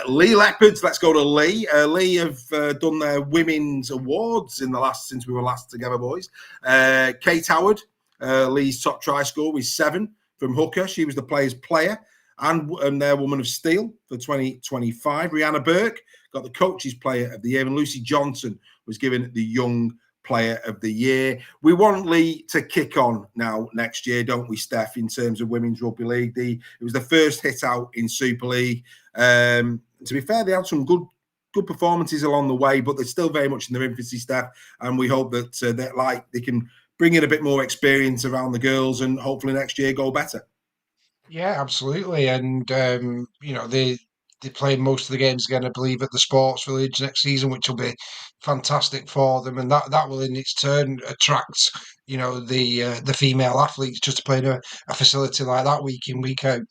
Lee Leopards, let's go to Lee. Lee have done their women's awards since we were last together, boys. Kate Howard, Lee's top try scorer, was 7 from hooker. She was the player's player and their Woman of Steel for 2025. Rihanna Burke got the Coach's Player of the Year, and Lucy Johnson was given the Young Player of the Year. We want Lee to kick on now next year, don't we, Steph, in terms of Women's Rugby League? It was the first hit out in Super League. To be fair, they had some good performances along the way, but they're still very much in their infancy, Steph, and we hope that they can bring in a bit more experience around the girls and hopefully next year go better. Yeah, absolutely. And, they play most of the games again, I believe, at the Sports Village next season, which will be fantastic for them. And that will in its turn attract, the female athletes just to play in a facility like that week in, week out.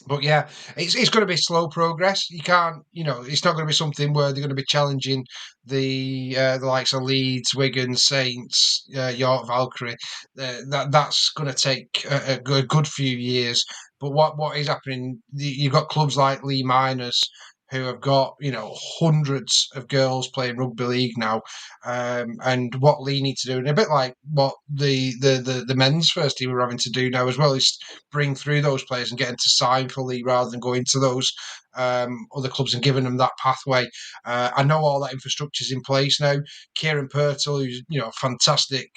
But yeah, it's going to be slow progress. You can't, it's not going to be something where they're going to be challenging the likes of Leeds, Wigan, Saints, York Valkyrie. That's going to take a good few years. But what is happening? You've got clubs like Lee Miners who have got hundreds of girls playing rugby league now, and what Lee need to do, and a bit like what the men's first team are having to do now as well, is bring through those players and get them to sign for Lee rather than going to those other clubs and giving them that pathway. I know all that infrastructure is in place now. Kieran Purtle, who's a fantastic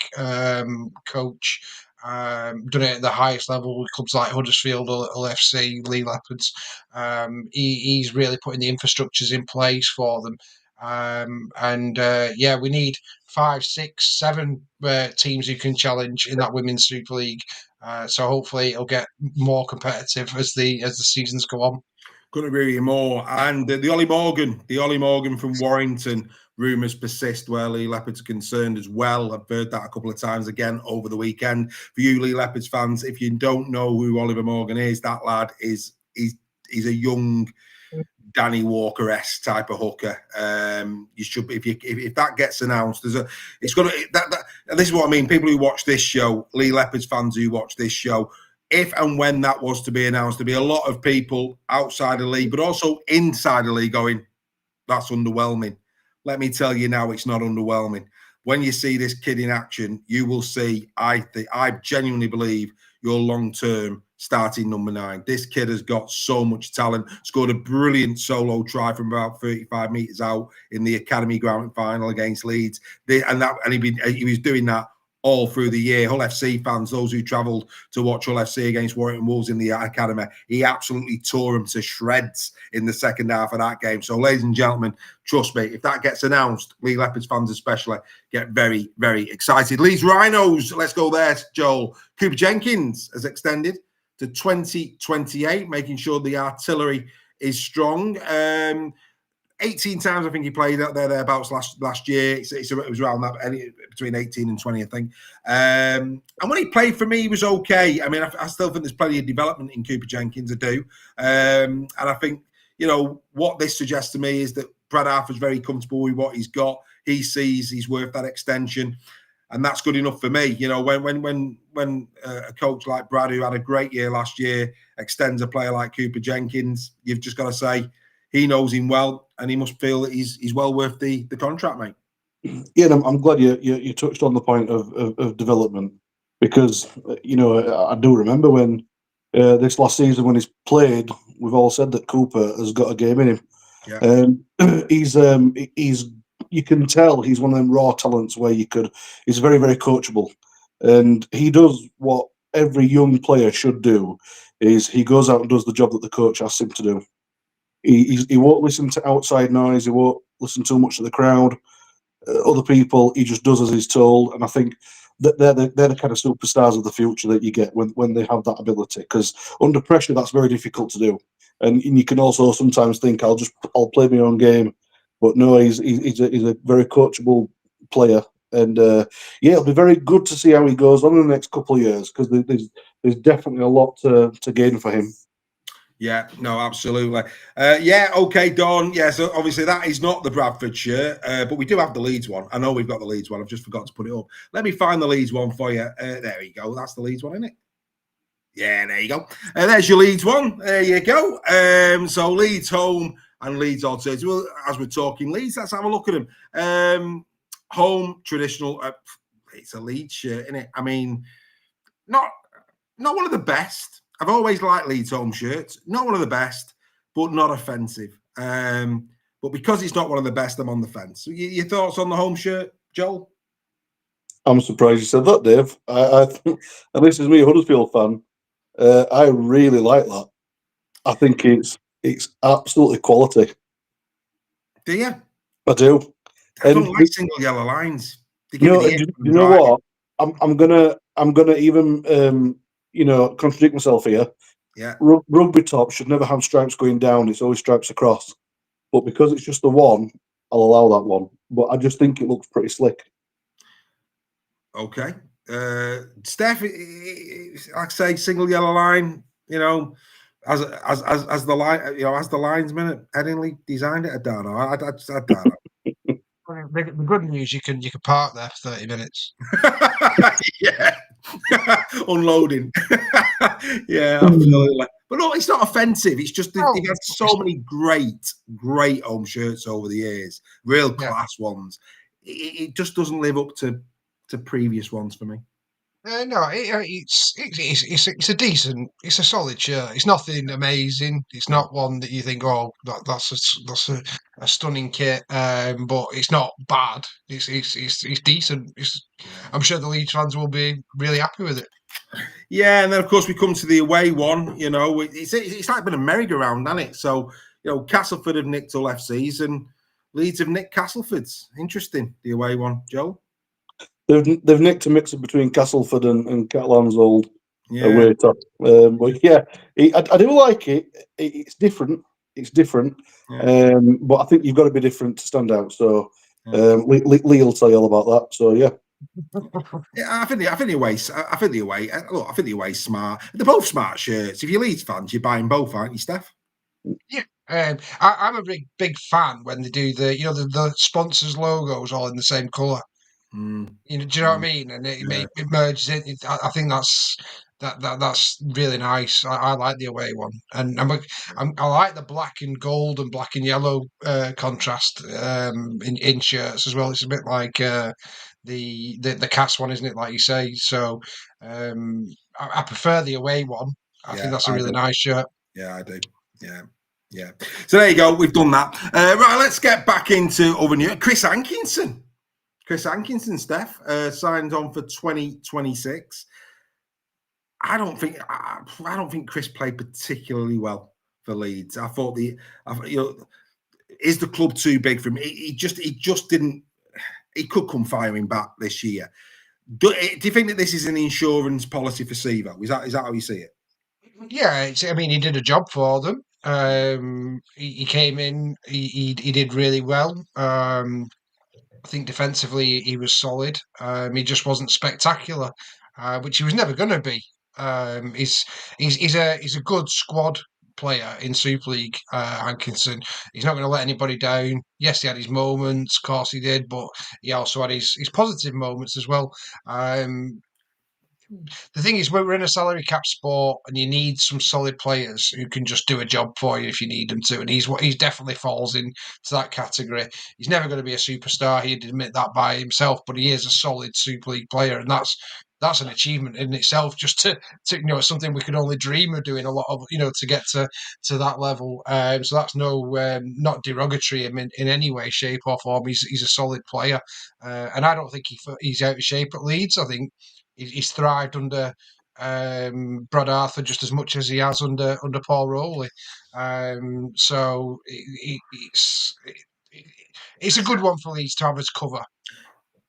coach. Done it at the highest level with clubs like Huddersfield, Hull FC, Lee Leopards. He's really putting the infrastructures in place for them. We need 5, 6, 7 teams who can challenge in that Women's Super League. So hopefully it'll get more competitive as the seasons go on. Couldn't agree with you more. And the Ollie Morgan from Warrington, rumours persist where Lee Leopards are concerned as well. I've heard that a couple of times again over the weekend. For you Lee Leopards fans, if you don't know who Oliver Morgan is, that lad is a young Danny Walker-esque type of hooker. You should, if that gets announced, it's gonna that. And this is what I mean. People who watch this show, Lee Leopards fans who watch this show, if and when that was to be announced, there'd be a lot of people outside the league, but also inside the league going, "That's underwhelming." Let me tell you now, it's not underwhelming. When you see this kid in action, you will see. I genuinely believe your long-term starting number 9. This kid has got so much talent. Scored a brilliant solo try from about 35 metres out in the academy ground final against Leeds. He was doing that all through the year. Hull FC fans, those who travelled to watch Hull FC against Warrington Wolves in the academy, he absolutely tore them to shreds in the second half of that game. So, ladies and gentlemen, trust me, if that gets announced, Lee Leopards fans especially get very, very excited. Leeds Rhinos, let's go there, Joel. Cooper Jenkins has extended to 2028, making sure the artillery is strong. 18 times I think he played out thereabouts last year. It was around that, between 18 and 20, I think. And when he played for me, he was okay. I mean, I still think there's plenty of development in Cooper Jenkins, I do. And I think, what this suggests to me is that Brad Arthur's very comfortable with what he's got. He sees he's worth that extension. And that's good enough for me. When a coach like Brad, who had a great year last year, extends a player like Cooper Jenkins, you've just got to say, he knows him well, and he must feel that he's well worth the contract, mate. Yeah, and I'm glad you touched on the point of development, because I do remember when this last season when he's played, we've all said that Cooper has got a game in him. Yeah. He's you can tell he's one of them raw talents where he's very, very coachable, and he does what every young player should do. Is he goes out and does the job that the coach asks him to do. He won't listen to outside noise. He won't listen too much to the crowd, other people. He just does as he's told. And I think that they're the kind of superstars of the future that you get when they have that ability. Because under pressure, that's very difficult to do. And you can also sometimes think, I'll play my own game. But no, he's a very coachable player. And it'll be very good to see how he goes on in the next couple of years, because there's definitely a lot to gain for him. Yeah, no, absolutely. Okay, Don. Yeah, so obviously that is not the Bradford shirt, but we do have the Leeds one. I know we've got the Leeds one. I've just forgot to put it up. Let me find the Leeds one for you. There you go. That's the Leeds one, isn't it? Yeah, there you go. There's your Leeds one. There you go. So Leeds home and Leeds alternative. Well, as we're talking Leeds, let's have a look at them. Home traditional. It's a Leeds shirt, isn't it? I mean, not one of the best. I've always liked Leeds home shirts. Not one of the best, but not offensive. But because it's not one of the best, I'm on the fence. So your thoughts on the home shirt, Joel? I'm surprised you said that, Dave. And this is me, a Huddersfield fan. I really like that. I think it's absolutely quality. Do you? I do. I don't like single yellow lines. You know what? I'm gonna even contradict myself here. Yeah. Rugby top should never have stripes going down. It's always stripes across. But because it's just the one, I'll allow that one. But I just think it looks pretty slick. Okay. Steph, like I say, single yellow line, as the line, as the linesman at Headingley designed it. I don't know. I don't know. The good news, you can park there for 30 minutes. Yeah. Unloading. Yeah, absolutely. But no, it's not offensive. It's just they've had so many great home shirts over the years, real class ones. It just doesn't live up to previous ones for me. No, it's a decent, it's a solid shirt. It's nothing amazing. It's not one that you think, oh, that's a stunning kit. But it's not bad. It's decent. I'm sure the Leeds fans will be really happy with it. Yeah, and then of course we come to the away one. It's like been a merry-go-round, hasn't it? So Castleford have nicked all FCs and Leeds have nicked Castlefords. Interesting, the away one, Joe. They've nicked a mix between Castleford and Catalan's old away top. But yeah, I do like it. It's different. It's different. Yeah. But I think you've got to be different to stand out. So Lee will tell you all about that. So yeah. Yeah, I think the away smart. They're both smart shirts. If you're Leeds fans, you're buying both, aren't you, Steph? Yeah. I'm a big fan when they do the sponsors logos all in the same colour. Do you know what I mean? And it merges in. I think that's really nice. I like the away one, and I like the black and gold and black and yellow contrast in shirts as well. It's a bit like the Cass one, isn't it? Like you say. So I prefer the away one. I think that's a really nice shirt. Yeah, I do. Yeah. So there you go. We've done that. Right, let's get back into other news. Chris Hankinson, Steph, signed on for 2026. I don't think Chris played particularly well for Leeds. I thought is the club too big for him? He just didn't. He could come firing back this year. Do you think that this is an insurance policy for Sevo? Is that how you see it? Yeah, he did a job for them. He came in. He did really well. I think defensively he was solid. He just wasn't spectacular, which he was never going to be. He's a good squad player in Super League, Hankinson. He's not going to let anybody down. Yes, he had his moments, of course he did, but he also had his positive moments as well. The thing is, we're in a salary cap sport, and you need some solid players who can just do a job for you if you need them to. And he's definitely falls into that category. He's never going to be a superstar. He'd admit that by himself, but he is a solid Super League player, and that's an achievement in itself. Just to something we could only dream of doing a lot of, to get to that level. So that's not derogatory in any way, shape, or form. He's a solid player, and I don't think he's out of shape at Leeds. I think he's thrived under Brad Arthur just as much as he has under Paul Rowley. So it's a good one for Leeds to have as cover.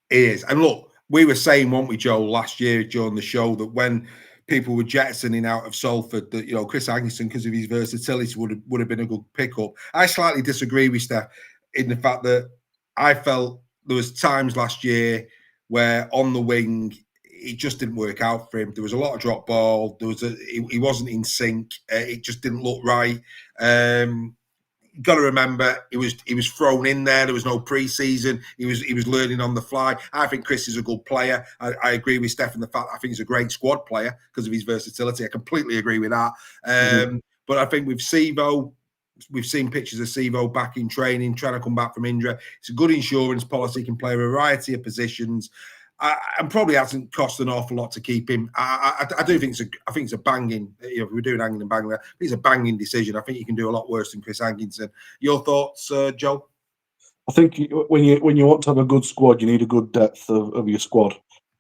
It is. And look, we were saying, weren't we, Joe, last year during the show, that when people were jettisoning out of Salford, that Chris Hankinson, because of his versatility, would have been a good pickup. I slightly disagree with Steph in the fact that I felt there was times last year where on the wing it just didn't work out for him. There was a lot of drop ball. He wasn't in sync. It just didn't look right. You've got to remember, he was thrown in there. There was no pre-season. He was learning on the fly. I think Chris is a good player. I agree with Steph in the fact I think he's a great squad player because of his versatility. I completely agree with that. But I think with Sivo, we've seen pictures of Sivo back in training, trying to come back from injury. It's a good insurance policy, can play a variety of positions. And probably hasn't cost an awful lot to keep him. I do think it's a banging. If we're doing hanging and banging, I think it's a banging decision. I think you can do a lot worse than Chris Hankinson. Your thoughts, Joe? I think when you want to have a good squad, you need a good depth of your squad.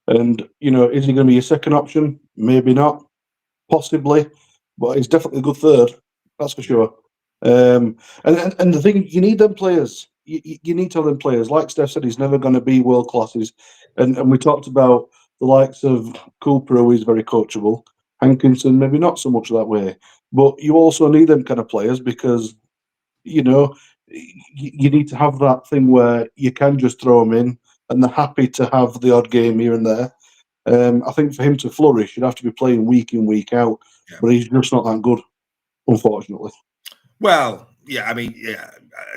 And is he going to be your second option? Maybe not, possibly, but he's definitely a good third. That's for sure. And the thing, you need them players. You need to have them players. Like Steph said, he's never going to be world classes. And we talked about the likes of Cooper, who is very coachable. Hankinson, maybe not so much that way. But you also need them kind of players because, you need to have that thing where you can just throw them in and they're happy to have the odd game here and there. I think for him to flourish, you'd have to be playing week in, week out. Yeah. But he's just not that good, unfortunately. Well, yeah,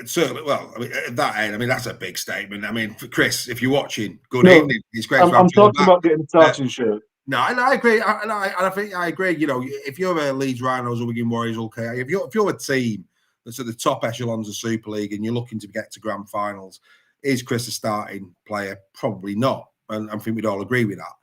certainly. Well, at that end, that's a big statement. For Chris, if you're watching, good evening. It's great. I'm talking about getting the starting shirt. No, I agree. I think I agree. If you're a Leeds Rhinos or Wigan Warriors, okay. If you're a team that's at the top echelons of Super League and you're looking to get to grand finals, is Chris a starting player? Probably not. And I think we'd all agree with that.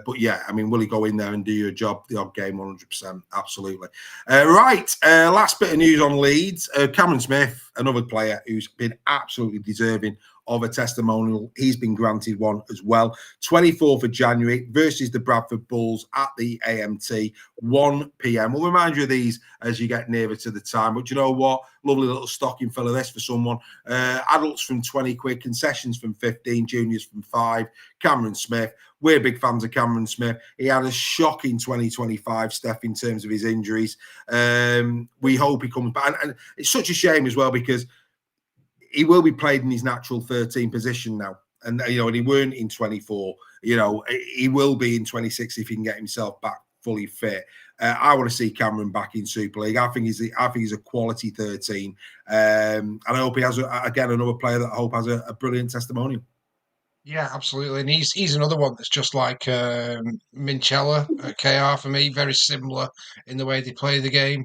But yeah, will he go in there and do your job, the odd game, 100%? Absolutely. Right, last bit of news on Leeds. Cameron Smith, another player who's been absolutely deserving of a testimonial. He's been granted one as well. 24th of January versus the Bradford Bulls at the AMT, 1 p.m. We'll remind you of these as you get nearer to the time. But you know what? Lovely little stocking filler this for someone. Adults from 20 quid, concessions from 15, juniors from 5. Cameron Smith. We're big fans of Cameron Smith. He had a shocking 2025, Steph, in terms of his injuries. We hope he comes back. And it's such a shame as well because he will be played in his natural 13 position now. And, and he weren't in 24. He will be in 26 if he can get himself back fully fit. I want to see Cameron back in Super League. I think he's a quality 13. And I hope he has, again, another player that I hope has a brilliant testimonial. Yeah, absolutely. And he's another one that's just like Minchella at KR for me, very similar in the way they play the game.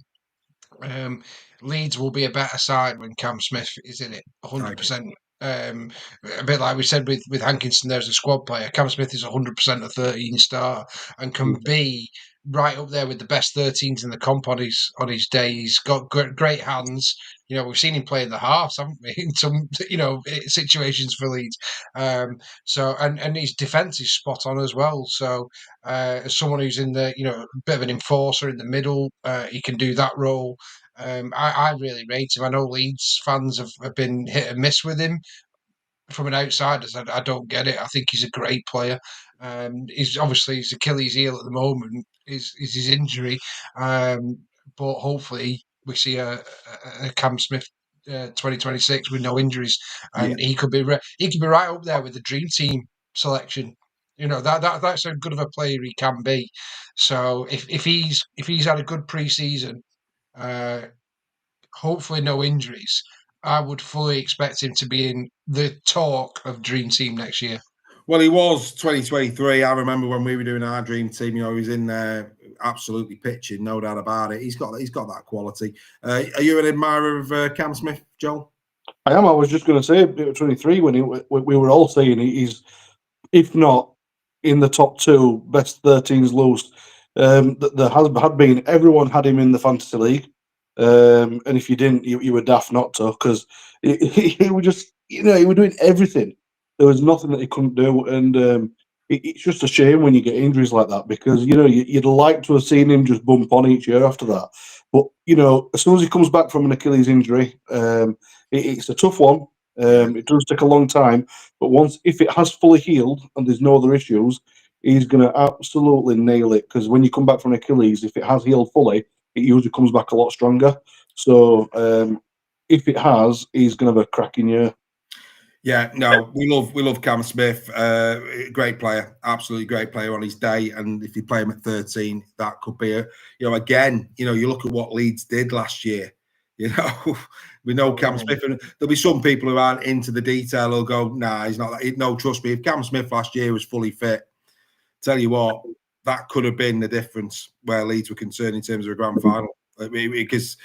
Leeds will be a better side when Cam Smith is in it, 100%. A bit like we said with Hankinson, there's a squad player. Cam Smith is 100% a 13 star and can be right up there with the best 13s in the comp on his day. He's got great hands. We've seen him play in the halves, haven't we? In some situations for Leeds. So his defence is spot on as well. So as someone who's in the a bit of an enforcer in the middle, he can do that role. I really rate him. I know Leeds fans have been hit and miss with him. From an outsider, I don't get it. I think he's a great player. He's obviously his Achilles heel at the moment is his injury, but hopefully we see a Cam Smith 2026 with no injuries, and he could be right up there with the dream team selection. That's how good of a player he can be. So if he's had a good pre-season, hopefully no injuries, I would fully expect him to be in the talk of Dream Team next year. Well, he was 2023. I remember when we were doing our Dream Team, he was in there absolutely pitching, no doubt about it. He's got that quality. Are you an admirer of Cam Smith, Joel? I am. I was just going to say 23 when we were all saying he's, if not in the top 2 best 13s loose. There had been, everyone had him in the fantasy league. And if you didn't, you were daft not to, because he was just, he was doing everything. There was nothing that he couldn't do, and it's just a shame when you get injuries like that, because you'd like to have seen him just bump on each year after that. But as soon as he comes back from an Achilles injury, it's a tough one. It does take a long time, but if it has fully healed and there's no other issues, he's going to absolutely nail it. Because when you come back from Achilles, if it has healed fully, it usually comes back a lot stronger. So if it has, he's going to have a cracking year. Yeah, no, we love Cam Smith. Great player, absolutely great player on his day. And if you play him at 13, that could be again, you look at what Leeds did last year. We know Cam Smith, and there'll be some people who aren't into the detail who'll go, nah, he's not that. No, trust me, if Cam Smith last year was fully fit, tell you what, that could have been the difference where Leeds were concerned in terms of a grand final. Because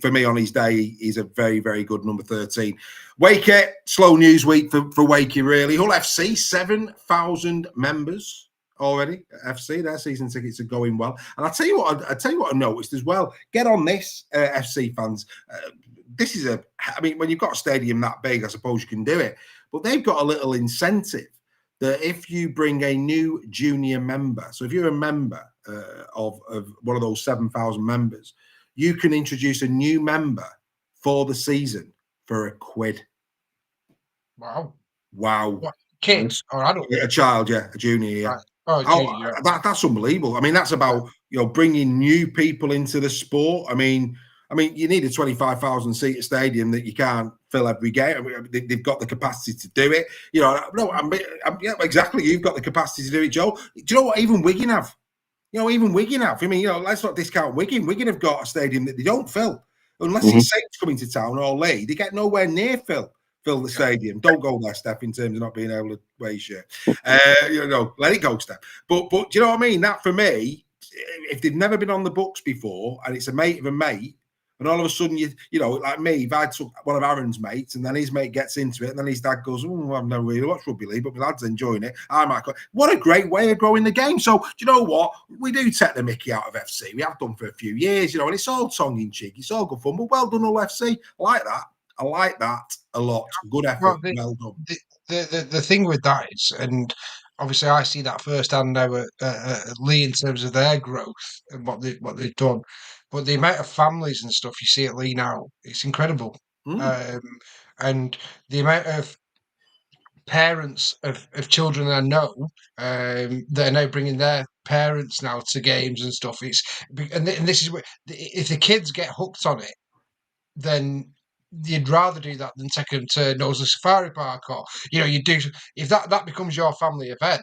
for me, on his day, he's a very, very good number 13. Wakey, slow news week for Wakey, really. Hull FC, 7,000 members already. FC, their season tickets are going well. And I tell you what I noticed as well. Get on this, FC fans. This is when you've got a stadium that big, I suppose you can do it. But they've got a little incentive that if you bring a new junior member, so if you're a member of one of those 7,000 members, you can introduce a new member for the season for £1. Wow. What, kids or adults? A child, yeah, a junior, yeah. Right. Oh, junior. That's unbelievable. I mean, that's about bringing new people into the sport. I mean, you need a 25,000 seat stadium that you can't fill every game. They've got the capacity to do it. Yeah, exactly. You've got the capacity to do it, Joe. Do you know what? Even Wigan have. I mean, let's not discount Wigan. Wigan have got a stadium that they don't fill. Unless it's Saints coming to town or Lee, they get nowhere near fill the stadium. Don't go there, Steph, in terms of not being able to wear your shirt. Let it go, Steph. But do you know what I mean? That for me, if they've never been on the books before and it's a mate of a mate, and all of a sudden, like me, if I took one of Aaron's mates and then his mate gets into it and then his dad goes, I've never really watched Rugby League, but my lad's enjoying it. I might go. What a great way of growing the game. So, do you know what? We do take the mickey out of FC. We have done for a few years, and it's all tongue-in-cheek. It's all good fun, but well done, all FC. I like that a lot. Good effort. Well done. The thing with that is, and obviously I see that firsthand now at Lee in terms of their growth and what they've done. But the amount of families and stuff you see at Lee now, it's incredible. And the amount of parents of children I know that are now bringing their parents now to games and stuff. And this is where, if the kids get hooked on it, then you'd rather do that than take them to Knowsley Safari Park, or you do if that becomes your family event.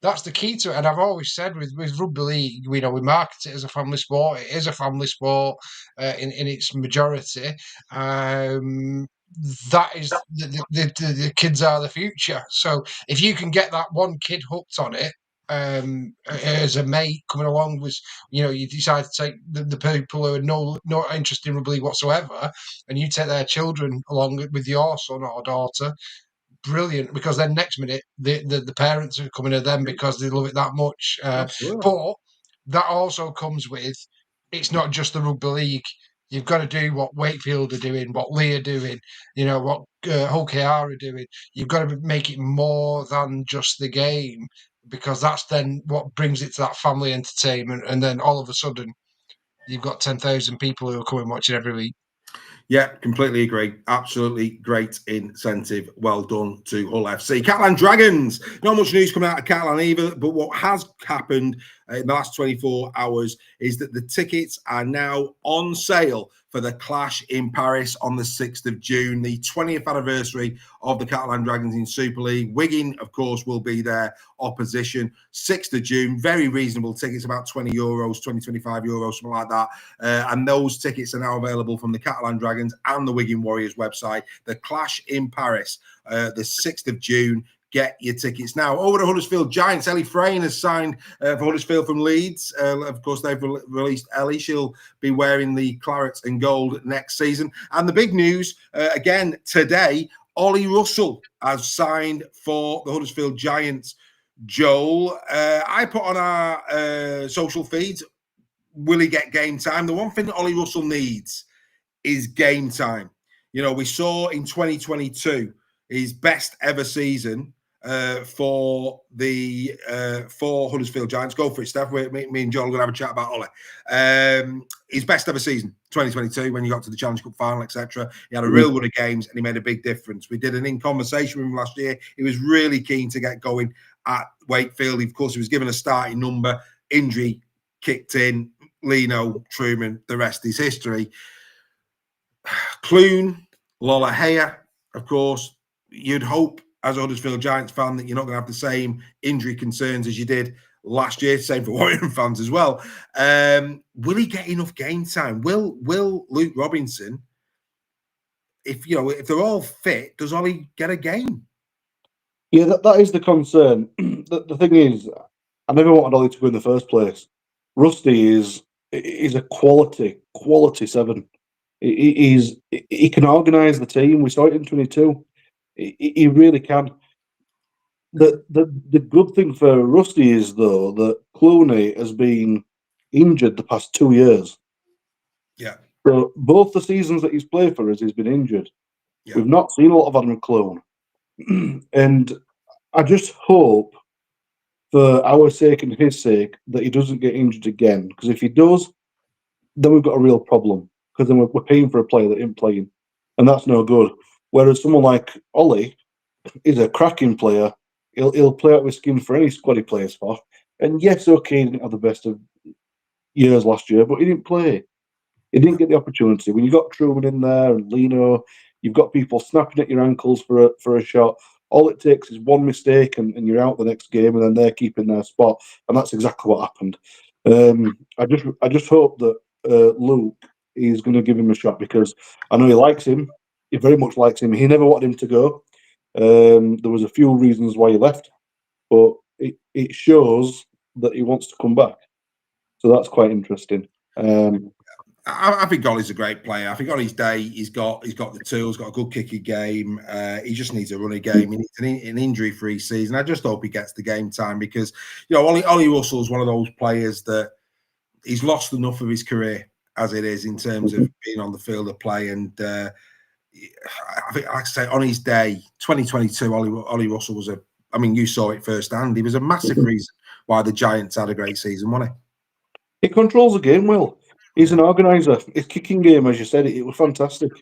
That's the key to it. And I've always said with Rugby League, we market it as a family sport. It is a family sport in its majority. That is the kids are the future. So if you can get that one kid hooked on it, as a mate coming along with, you decide to take the people who are not interested in Rugby League whatsoever, and you take their children along with your son or daughter. Brilliant, because then next minute the parents are coming to them because they love it that much. But that also comes with, it's not just the Rugby League. You've got to do what Wakefield are doing, what Lee are doing, what Hull KR are doing. You've got to make it more than just the game, because that's then what brings it to that family entertainment. And then all of a sudden, you've got 10,000 people who are coming watching every week. Yeah, completely agree. Absolutely great incentive. Well done to Hull FC. Catalan Dragons. Not much news coming out of Catalan either, but what has happened in the last 24 hours is that the tickets are now on sale for the clash in Paris on the 6th of June, the 20th anniversary of the Catalan Dragons in Super League. Wigan, of course, will be their opposition. 6th of June, very reasonable tickets, about €20, 25 euros, something like that. And those tickets are now available from the Catalan Dragons and the Wigan Warriors website. The clash in Paris, the 6th of June. Get your tickets now. Over to Huddersfield Giants. Ellie Frayne has signed for Huddersfield from Leeds. Of course, they've released Ellie. She'll be wearing the claret and gold next season. And the big news, again, today, Ollie Russell has signed for the Huddersfield Giants. Joel, I put on our social feeds, will he get game time? The one thing that Ollie Russell needs is game time. We saw in 2022 his best ever season for Huddersfield Giants. Go for it, Steph. Me and Joel are going to have a chat about Ollie. His best ever season, 2022, when you got to the Challenge Cup final, etc. He had a real run of games and he made a big difference. We did an in-conversation with him last year. He was really keen to get going at Wakefield. Of course, he was given a starting number. Injury kicked in. Lino, Truman, the rest is history. Clune, Lola Haya, of course, you'd hope, as a Huddersfield Giants fan, that you're not going to have the same injury concerns as you did last year. Same for Warrington fans as well. Will he get enough game time? Will Luke Robinson, if they're all fit, does Ollie get a game? Yeah, that is the concern. The thing is, I never wanted Ollie to go in the first place. Rusty is a quality 7. He can organise the team. We saw it in 22. He really can. The good thing for Rusty is, though, that Clooney has been injured the past 2 years. Yeah. So both the seasons that he's played for us, he's been injured. Yeah. We've not seen a lot of Adam Clone. And I just hope, for our sake and his sake, that he doesn't get injured again. Because if he does, then we've got a real problem. Because then we're paying for a player that isn't playing. And that's no good. Whereas someone like Ollie is a cracking player. He'll play out with skin for any squad he plays for. And yes, okay, he didn't have the best of years last year, but he didn't play. He didn't get the opportunity. When you got Truman in there and Lino, you've got people snapping at your ankles for a shot. All it takes is one mistake and you're out the next game, and then they're keeping their spot. And that's exactly what happened. I just hope that Luke is going to give him a shot, because I know he likes him. He very much likes him. He never wanted him to go. There was a few reasons why he left, but it shows that he wants to come back. So that's quite interesting. I think Ollie's a great player. I think on his day, he's got the tools, got a good kicking game. He just needs a running game. He needs an injury-free season. I just hope he gets the game time, because Ollie Russell's one of those players that he's lost enough of his career as it is in terms of being on the field of play. And I think, like I say, on his day, 2022, Ollie Russell was you saw it firsthand. He was a massive reason why the Giants had a great season, wasn't he? He controls the game well. He's an organiser. His kicking game, as you said, it was fantastic.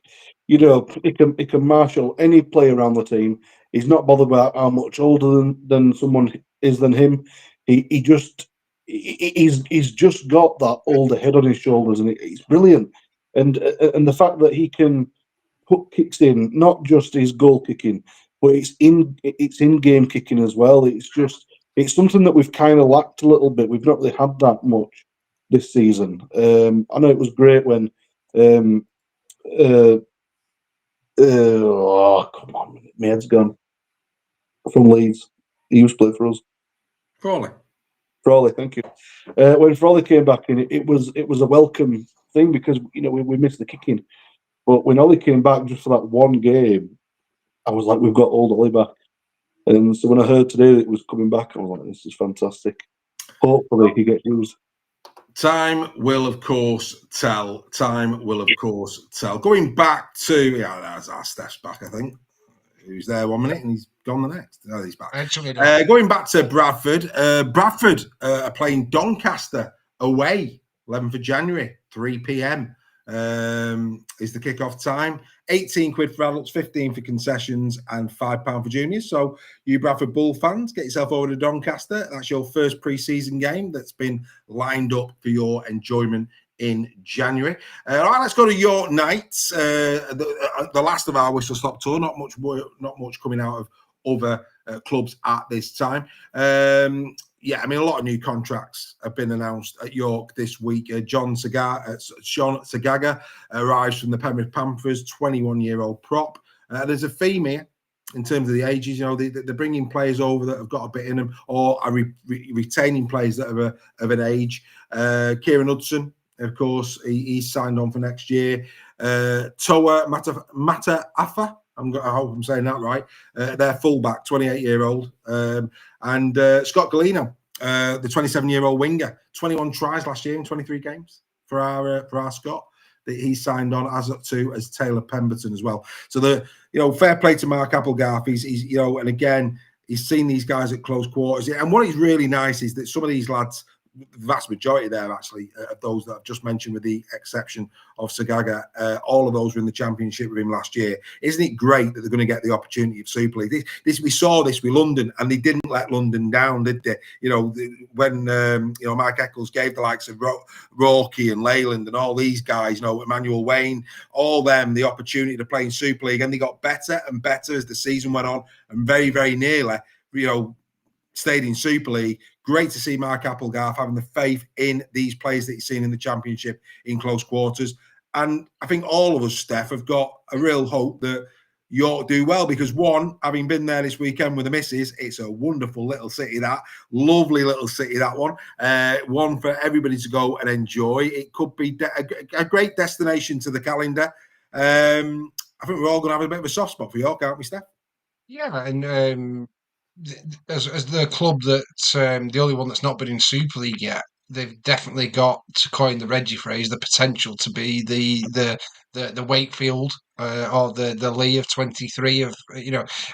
He can marshal any player around the team. He's not bothered about how much older than someone is than him. He's just got that older head on his shoulders, and it's brilliant. And the fact that he can put kicks in, not just his goal kicking, but it's in game kicking as well. It's something that we've kind of lacked a little bit. We've not really had that much this season. I know it was great when come on, my head's gone. From Leeds, he used to play for us. Frawley, thank you. When Frawley came back in, it was a welcome thing, because we missed the kicking. But when Ollie came back just for that one game, I was like, we've got old Ollie back. And so when I heard today that it was coming back, I was like, this is fantastic. Hopefully he gets used. Time will, of course, tell. Going back to, that's our Steph's back, I think. He was there 1 minute and he's gone the next. No, he's back. Going back to Bradford. Bradford are playing Doncaster away, 11th of January, 3 p.m. Is the kickoff time. 18 quid for adults, 15 for concessions, and £5 for juniors. So you Bradford Bull fans, get yourself over to Doncaster. That's your first pre-season game that's been lined up for your enjoyment in January. All right, let's go to York Knights, the last of our whistle stop tour. Not much coming out of other clubs at this time. A lot of new contracts have been announced at York this week. Sean Sagaga arrives from the Penrith Panthers, 21-year-old prop. There's a theme here in terms of the ages. They're bringing players over that have got a bit in them, or are retaining players that are of an age. Kieran Hudson, of course, he's signed on for next year. Toa Mataafa, I hope I'm saying that right. Their fullback, 28-year-old. And Scott Galeno, the 27-year-old winger, 21 tries last year in 23 games for our Scott. That he signed on as Taylor Pemberton as well. So fair play to Mark Applegarth. He's and again, he's seen these guys at close quarters. And what is really nice is that some of these lads vast majority there, actually, of those that I've just mentioned, with the exception of Sagaga. All of those were in the Championship with him last year. Isn't it great that they're going to get the opportunity of Super League? We saw this with London, and they didn't let London down, did they? When Mike Eccles gave the likes of Rourke and Leyland and all these guys, Emmanuel Wayne, all them, the opportunity to play in Super League, and they got better and better as the season went on, and very, very nearly, stayed in Super League. Great to see Mark Applegarth having the faith in these players that he's seen in the Championship in close quarters. And I think all of us, Steph, have got a real hope that York do well, because one, having been there this weekend with the missus, it's a wonderful little city, that lovely little city, that one for everybody to go and enjoy. It could be a great destination to the calendar. I think we're all going to have a bit of a soft spot for York, aren't we, Steph? Yeah, and as the club that's the only one that's not been in Super League yet, they've definitely got, to coin the Reggie phrase, the potential to be the Wakefield or the Lee of 23. Of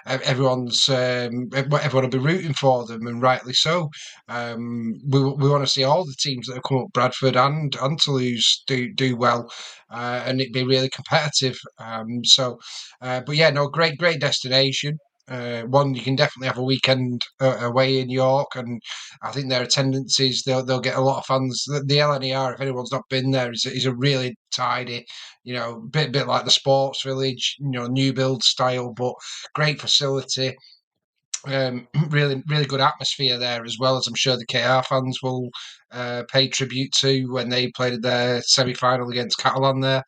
everyone will be rooting for them, and rightly so. We want to see all the teams that have come up, Bradford and Toulouse, do well, and it be really competitive. But yeah, no, great destination. One, you can definitely have a weekend away in York, and I think their attendances, they'll get a lot of fans. The LNER, if anyone's not been there, is a really tidy, bit like the Sports Village, new build style, but great facility. Really good atmosphere there, as well, as I'm sure the KR fans will pay tribute to when they played their semi-final against Catalan there.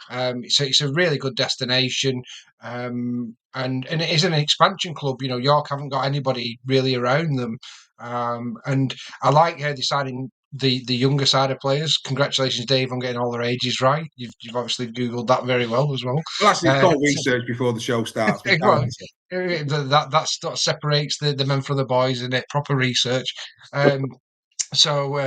So it's a really good destination, and it is an expansion club. York haven't got anybody really around them, and I like how they're signing the younger side of players. Congratulations, Dave, on getting all their ages right. You've obviously Googled that very well as well. Well, actually, it's called research before the show starts. That separates the men from the boys, isn't it? Proper research. So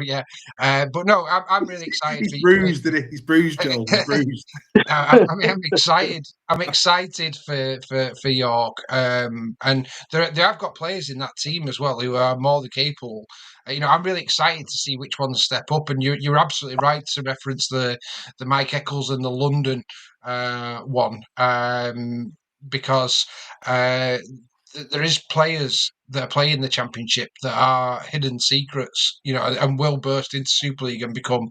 yeah, but no, I'm really excited. He's bruised, did he? He's bruised, Joel. He's bruised. I'm excited. I'm excited for York, and they have got players in that team as well who are more than capable. I'm really excited to see which ones step up. And you're absolutely right to reference the Mike Eccles and the London one, because there is players that are playing the Championship that are hidden secrets, and will burst into Super League and become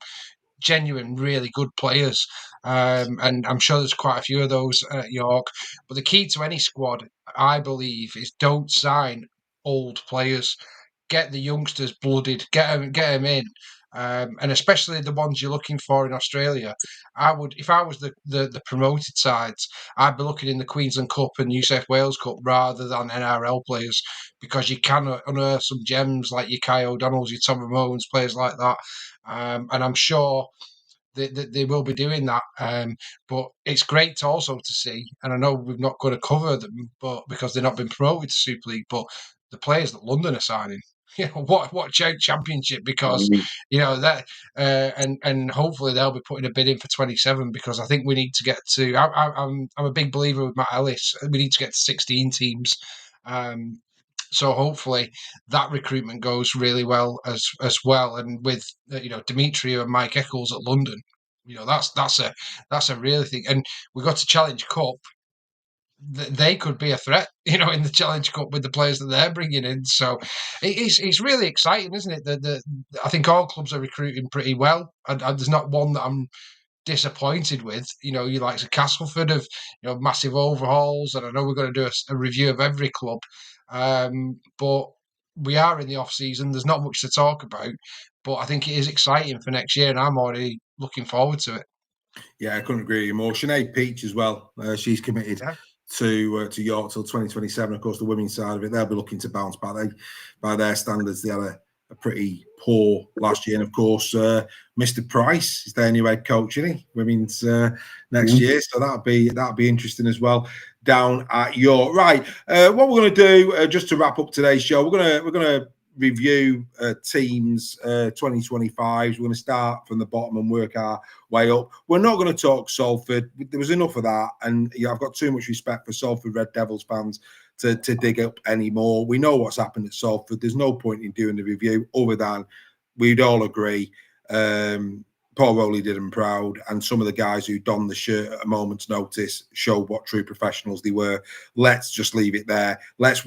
genuine, really good players. And I'm sure there's quite a few of those at York. But the key to any squad, I believe, is don't sign old players. Get the youngsters blooded. Get them in. And especially the ones you're looking for in Australia. I would, if I was the promoted sides, I'd be looking in the Queensland Cup and New South Wales Cup rather than NRL players, because you can unearth some gems like your Kai O'Donnells, your Tom Ramones, players like that. And I'm sure they will be doing that. But it's great to also to see, and I know we've not going to cover them, but because they're not been promoted to Super League, but the players that London are signing. Watch out Championship, because that and hopefully they'll be putting a bid in for 27, because I think we need to get to. I'm a big believer with Matt Ellis. We need to get to 16 teams. So hopefully that recruitment goes really well as well. And with Demetrio and Mike Eccles at London, that's a really thing. And we got to Challenge Cup. They could be a threat, in the Challenge Cup with the players that they're bringing in. So it's really exciting, isn't it? I think all clubs are recruiting pretty well, and there's not one that I'm disappointed with. You like Castleford of massive overhauls, and I know we're going to do a review of every club, but we are in the off season. There's not much to talk about, but I think it is exciting for next year, and I'm already looking forward to it. Yeah, I couldn't agree more. Sinead Peach as well. She's committed to York till 2027. Of course, the women's side of it, they'll be looking to bounce back. By their standards, they had a pretty poor last year. And of course, Mr. Price is their new head coach, isn't he? Women's next year, so that'll be interesting as well down at York. Right, what we're going to do just to wrap up today's show, we're going to review teams 2025. We're going to start from the bottom and work our way up. We're not going to talk Salford. There was enough of that, and I've got too much respect for Salford Red Devils fans to dig up anymore. We know what's happened at Salford. There's no point in doing the review other than we'd all agree. Paul Rowley did him proud, and some of the guys who donned the shirt at a moment's notice showed what true professionals they were. Let's just leave it there. Let's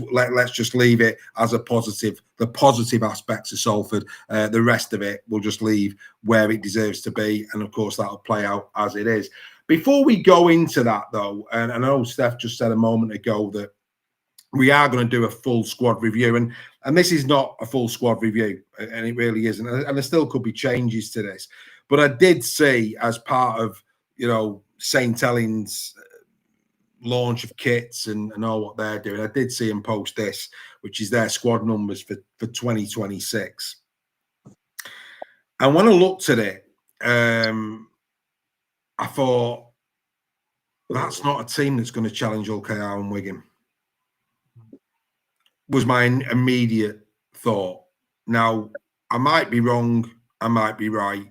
just leave it as a positive. The positive aspects of Salford. The rest of it we'll just leave where it deserves to be, and of course that'll play out as it is. Before we go into that, though, and I know Steph just said a moment ago that we are going to do a full squad review, and this is not a full squad review, and it really isn't, and there still could be changes to this. But I did see, as part of, St. Helens' launch of kits and all what they're doing, I did see them post this, which is their squad numbers for 2026. And when I looked at it, I thought, that's not a team that's going to challenge OKR and Wigan, was my immediate thought. Now, I might be wrong, I might be right,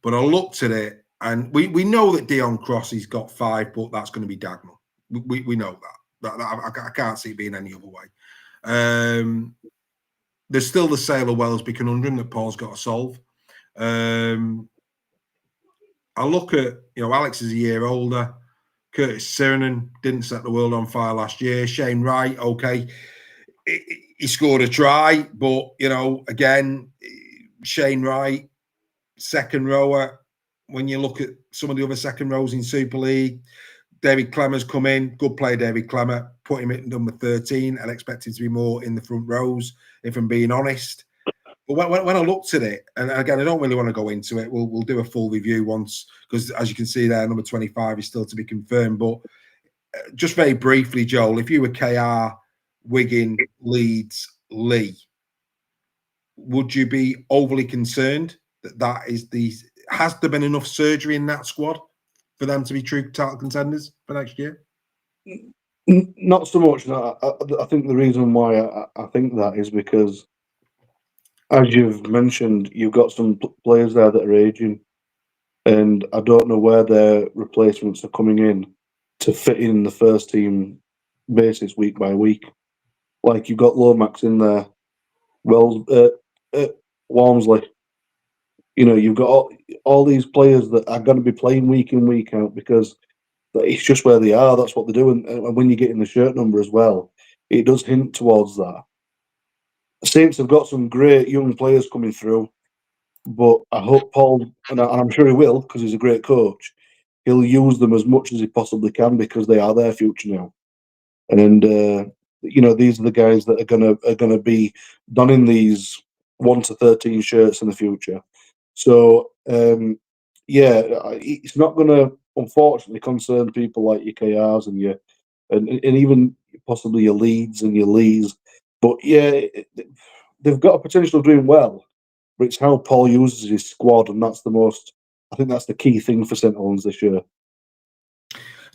but I looked at it, and we know that Dion Crossey's got 5, but that's going to be Dagnall. We know that. I can't see it being any other way. There's still the Sailor Wellesby conundrum that Paul's got to solve. I look at, Alex is a year older. Curtis Sirenen didn't set the world on fire last year. Shane Wright, okay, he scored a try, but, again, Shane Wright, second rower. When you look at some of the other second rows in Super League, David Clemmer's come in. Good player, David Clemmer. Put him at number 13. I'd expect him to be more in the front rows, if I'm being honest. But when I looked at it, and again, I don't really want to go into it. We'll do a full review once, because as you can see there, number 25 is still to be confirmed. But just very briefly, Joel, if you were KR, Wigan, Leeds, Lee, would you be overly concerned that is has there been enough surgery in that squad for them to be true title contenders for next year? Not so much. No. I think the reason why I think that is because, as you've mentioned, you've got some players there that are aging, and I don't know where their replacements are coming in to fit in the first team basis week by week. Like, you've got Lomax in there, Walmsley. You've got all these players that are going to be playing week in, week out, because it's just where they are. That's what they're doing. And when you get in the shirt number as well, it does hint towards that. Saints have got some great young players coming through, but I hope Paul, and I'm sure he will, because he's a great coach, he'll use them as much as he possibly can, because they are their future now. And these are the guys that are gonna be donning these 1 to 13 shirts in the future. So it's not going to, unfortunately, concern people like your KRs and and even possibly your Leeds and your Lees. But yeah, they've got a potential of doing well, but it's how Paul uses his squad, and I think that's the key thing for St. Helens this year.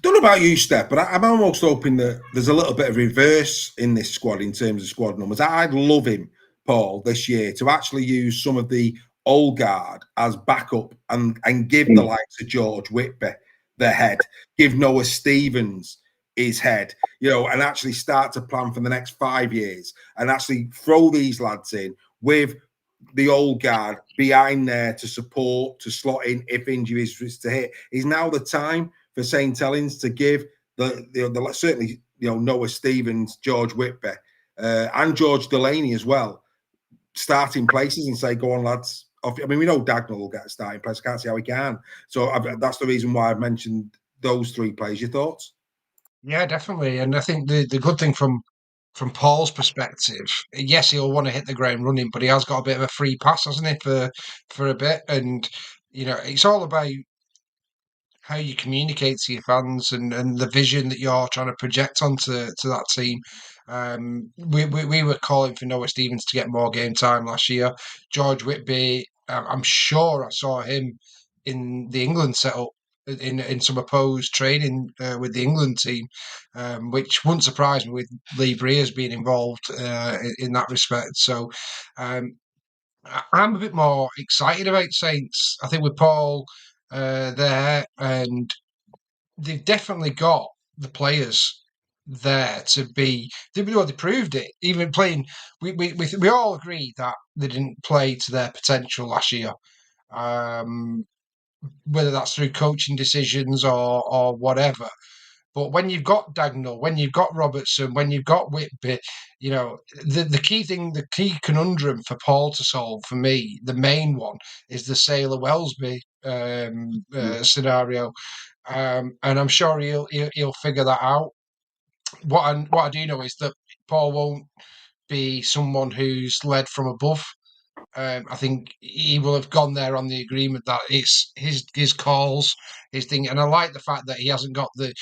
Don't know about you, Steph, but I'm almost hoping that there's a little bit of reverse in this squad in terms of squad numbers. I'd love him, Paul, this year to actually use some of the old guard as backup and give the likes of George Whitby their head, give Noah Stevens his head, and actually start to plan for the next 5 years and actually throw these lads in with the old guard behind there to support, to slot in if injuries was to hit. Is now the time for St. Helens to give the certainly Noah Stevens, George Whitby, and George Delaney as well, starting places and say, go on, lads. I mean, we know Dagnall will get a starting place. I can't see how he can. So that's the reason why I've mentioned those 3 players. Your thoughts? Yeah, definitely. And I think the good thing from Paul's perspective, yes, he'll want to hit the ground running, but he has got a bit of a free pass, hasn't he, for a bit? And it's all about how you communicate to your fans and the vision that you're trying to project onto that team. We were calling for Noah Stevens to get more game time last year. George Whitby, I'm sure I saw him in the England setup in some opposed training with the England team, which wouldn't surprise me with Lee Breers being involved in that respect. So I'm a bit more excited about Saints. I think with Paul there, and they've definitely got the players there to be. They proved it. Even playing, we all agree that they didn't play to their potential last year. Whether that's through coaching decisions or whatever. But when you've got Dagnall, when you've got Robertson, when you've got Whitby, the key thing, the key conundrum for Paul to solve, for me, the main one, is the Sailor Wellesby scenario. And I'm sure he'll figure that out. What I do know is that Paul won't be someone who's led from above. I think he will have gone there on the agreement that it's his calls, his thing, and I like the fact that he hasn't got the.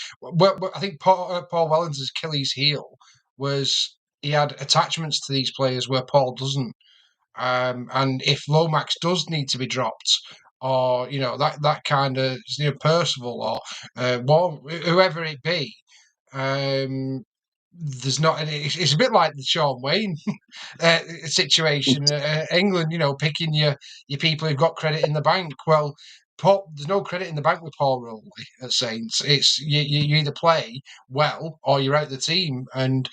I think Paul Wellens' Achilles heel was he had attachments to these players where Paul doesn't, and if Lomax does need to be dropped, or that kind of Percival or whoever it be. There's not any. It's a bit like the Sean Wayne situation. England, picking your people who've got credit in the bank. Well, there's no credit in the bank with Paul Rowley at Saints. It's you either play well or you're out the team, and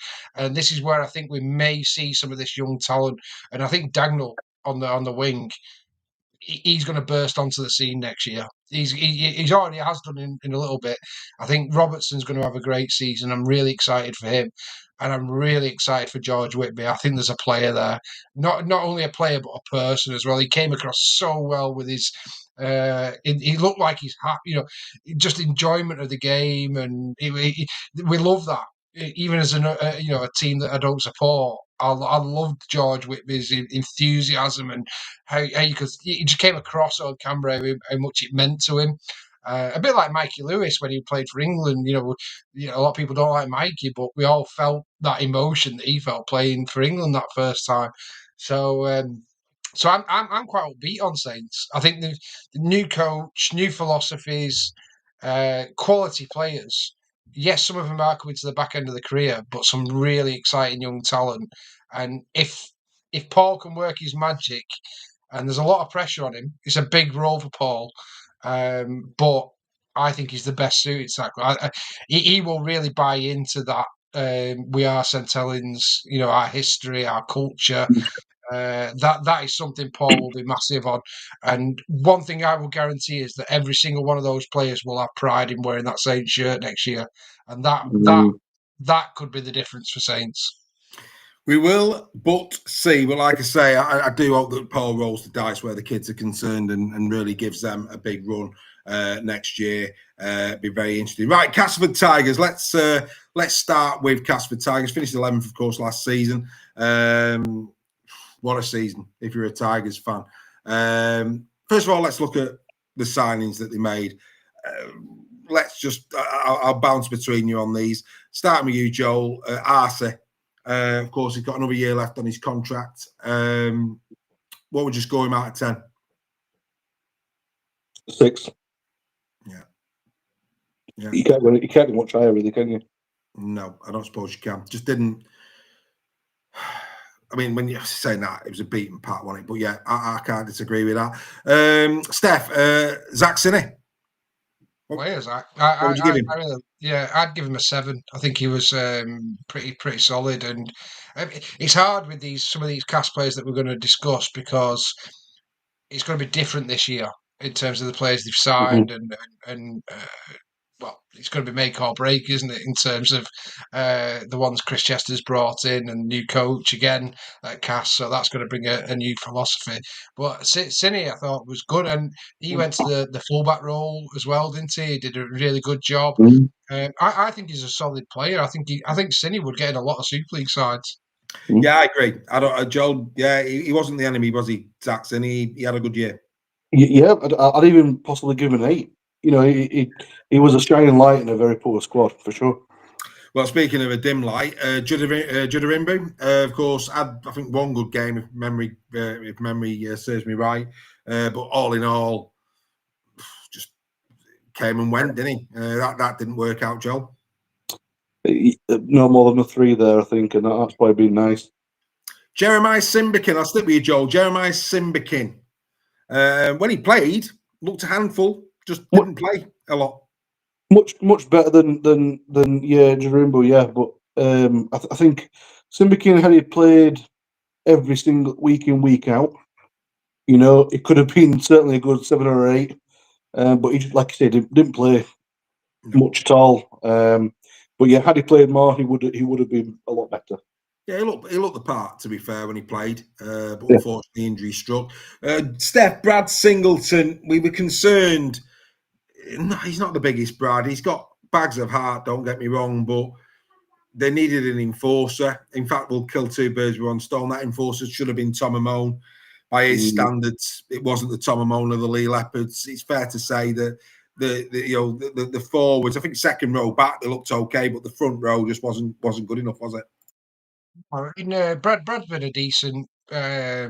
this is where I think we may see some of this young talent. And I think Dagnall on the wing, he's going to burst onto the scene next year. He's already has done in a little bit. I think Robertson's going to have a great season. I'm really excited for him, and I'm really excited for George Whitby. I think there's a player there, not only a player but a person as well. He came across so well with his. He looked like he's happy, just enjoyment of the game, and we love that. Even as a team that I don't support, I loved George Whitby's enthusiasm and how he just came across on camera how much it meant to him. A bit like Mikey Lewis when he played for England. A lot of people don't like Mikey, but we all felt that emotion that he felt playing for England that first time. So I'm quite upbeat on Saints. I think the new coach, new philosophies, quality players. Yes, some of them are coming to the back end of the career, but some really exciting young talent. And if Paul can work his magic, and there's a lot of pressure on him, it's a big role for Paul. But I think he's the best suited to that. He will really buy into that. We are St Helens, our history, our culture. That is something Paul will be massive on. And one thing I will guarantee is that every single one of those players will have pride in wearing that Saints shirt next year, and that could be the difference for Saints. We will but see. But like I say, I do hope that Paul rolls the dice where the kids are concerned and really gives them a big run next year. Be very interesting. Right, Castleford Tigers. Let's start with Castleford Tigers. Finished 11th, of course, last season. What a season if you're a Tigers fan. First of all, let's look at the signings that they made. I'll bounce between you on these. Starting with you, Joel. Arce. Of course, he's got another year left on his contract. What would you score him out of 10? 6. Yeah. You can't get much higher, really, can you? No, I don't suppose you can. Just didn't. I mean, when you're saying that, it was a beaten pat, wasn't it? But yeah, I can't disagree with that. Steph, Zach Sinney. Where's Zach? What would you give him? I'd give him a 7. I think he was pretty solid, and it's hard with some of these cast players that we're going to discuss because it's going to be different this year in terms of the players they've signed and well, it's going to be make or break, isn't it, in terms of the ones Chris Chester's brought in and new coach again at Cass, so that's going to bring a new philosophy. But Sinney, I thought, was good, and he went to the fullback role as well, didn't he? He did a really good job. I think he's a solid player. I think Sinney would get in a lot of Super League sides. Yeah, I agree. Joel, yeah, he wasn't the enemy, was he, Zach Sinney? He had a good year. Yeah, I'd even possibly give him an 8. He was a shining light in a very poor squad, for sure. Well, speaking of a dim light, Judarimbu, of course, had, I think, one good game, if memory serves me right. But all in all, just came and went, didn't he? That didn't work out, Joel. No more than a 3 there, I think, and that's probably been nice. Jeremiah Simbikin, I'll stick with you, Joel. Jeremiah Simbikin. When he played, looked a handful, just didn't play a lot. much better than Jarumbo, yeah. But I think Simbikin, had he played every single week in, week out, it could have been certainly a good 7 or 8. But he, like I said, didn't play much at all. But yeah, had he played more, he would have been a lot better. Yeah, he looked the part, to be fair, when he played, but Yeah. unfortunately injury struck. Steph, Brad Singleton, we were concerned. No, he's not the biggest Brad. He's got bags of heart, don't get me wrong, but they needed an enforcer. In fact, we'll kill two birds with one stone. That enforcer should have been Tom Amone. By his standards, it wasn't the Tom Amone of the Lee Leopards. It's fair to say that the forwards, I think second row back, they looked okay, but the front row just wasn't good enough, was it? Brad's been a decent, a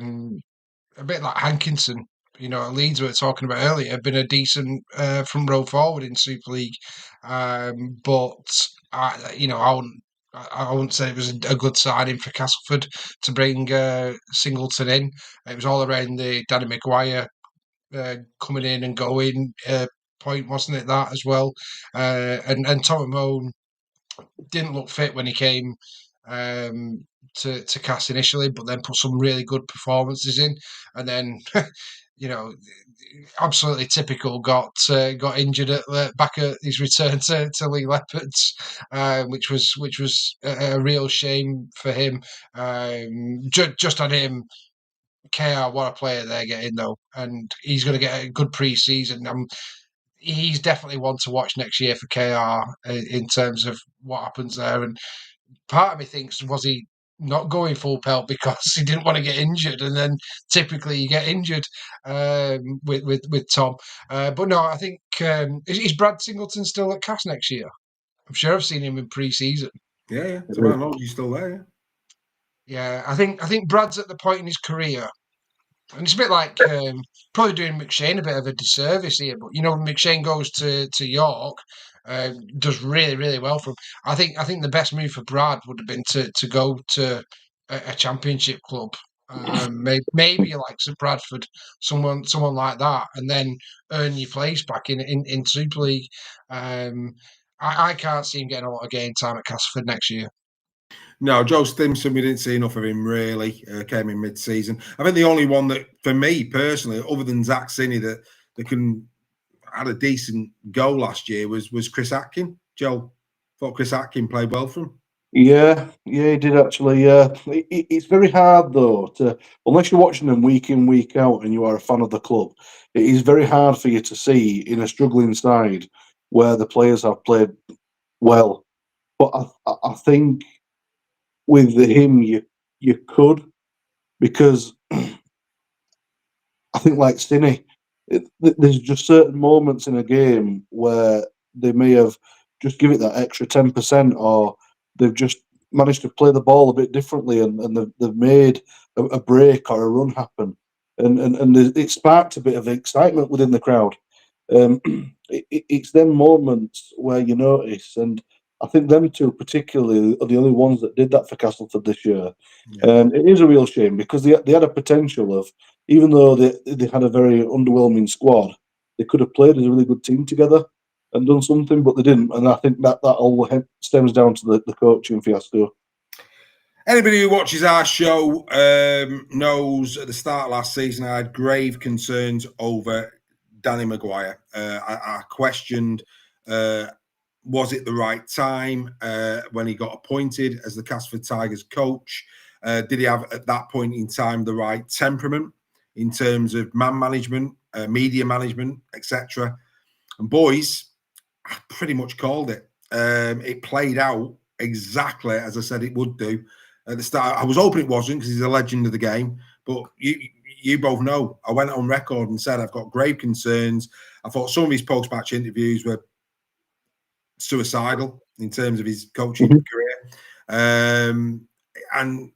bit like Hankinson, at Leeds we were talking about earlier, been a decent front row forward in Super League. But I wouldn't say it was a good signing for Castleford to bring Singleton in. It was all around the Danny Maguire coming in and going point, wasn't it, that as well? And Tom Amone didn't look fit when he came to cast initially, but then put some really good performances in, and then absolutely typical. Got injured back at his return to Lee Leopards, which was a real shame for him. Just on him. KR, what a player they're getting though, and he's going to get a good pre-season. He's definitely one to watch next year for KR in terms of what happens there. And part of me thinks, was he not going full pelt because he didn't want to get injured? And then typically you get injured with Tom. But no, I think is Brad Singleton still at Cass next year? I'm sure I've seen him in pre-season. Yeah. To my knowledge, he's still there. Yeah, I think Brad's at the point in his career. And it's a bit like probably doing McShane a bit of a disservice here, but when McShane goes to York, does really, really well for him. I think the best move for Brad would have been to go to a championship club, maybe like St Bradford, someone like that, and then earn your place back in Super League. I can't see him getting a lot of game time at Castleford next year. No, Joe Stimson, we didn't see enough of him really. Came in mid-season. I think the only one that, for me personally, other than Zach Sinney, that had a decent goal last year was Chris Atkin. Joe thought Chris Atkin played well for him. Yeah, he did actually. It's very hard though unless you're watching them week in, week out, and you are a fan of the club. It is very hard for you to see in a struggling side where the players have played well. But I think with him, you could, because I think like Stinney, there's just certain moments in a game where they may have just give it that extra 10%, or they've just managed to play the ball a bit differently, and they've made a break or a run happen, and it sparked a bit of excitement within the crowd. It's them moments where you notice, and I think them two particularly are the only ones that did that for Castleford this year. Yeah. It is a real shame because they had a potential of, even though they had a very underwhelming squad, they could have played as a really good team together and done something, but they didn't. And I think that all stems down to the coaching fiasco. Anybody who watches our show knows at the start of last season I had grave concerns over Danny Maguire. I questioned, was it the right time when he got appointed as the Castleford Tigers coach? Did he have at that point in time the right temperament in terms of man management, media management, etc.? And boys, I pretty much called it. It played out exactly as I said it would do at the start. I was hoping it wasn't, because he's a legend of the game. But you both know, I went on record and said I've got grave concerns. I thought some of his post-match interviews were suicidal in terms of his coaching career. And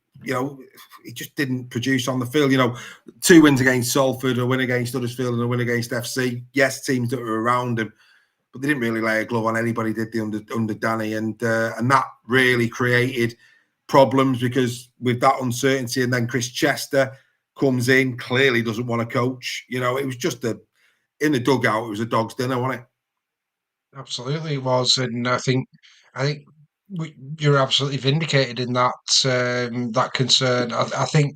he just didn't produce on the field. 2 wins against Salford, a win against Huddersfield, and a win against FC. Yes, teams that were around him, but they didn't really lay a glove on anybody, did they, under Danny? And that really created problems, because with that uncertainty, and then Chris Chester comes in, clearly doesn't want to coach. It was just in the dugout, it was a dog's dinner, wasn't it? Absolutely, it was, and I think you're absolutely vindicated in that concern. I think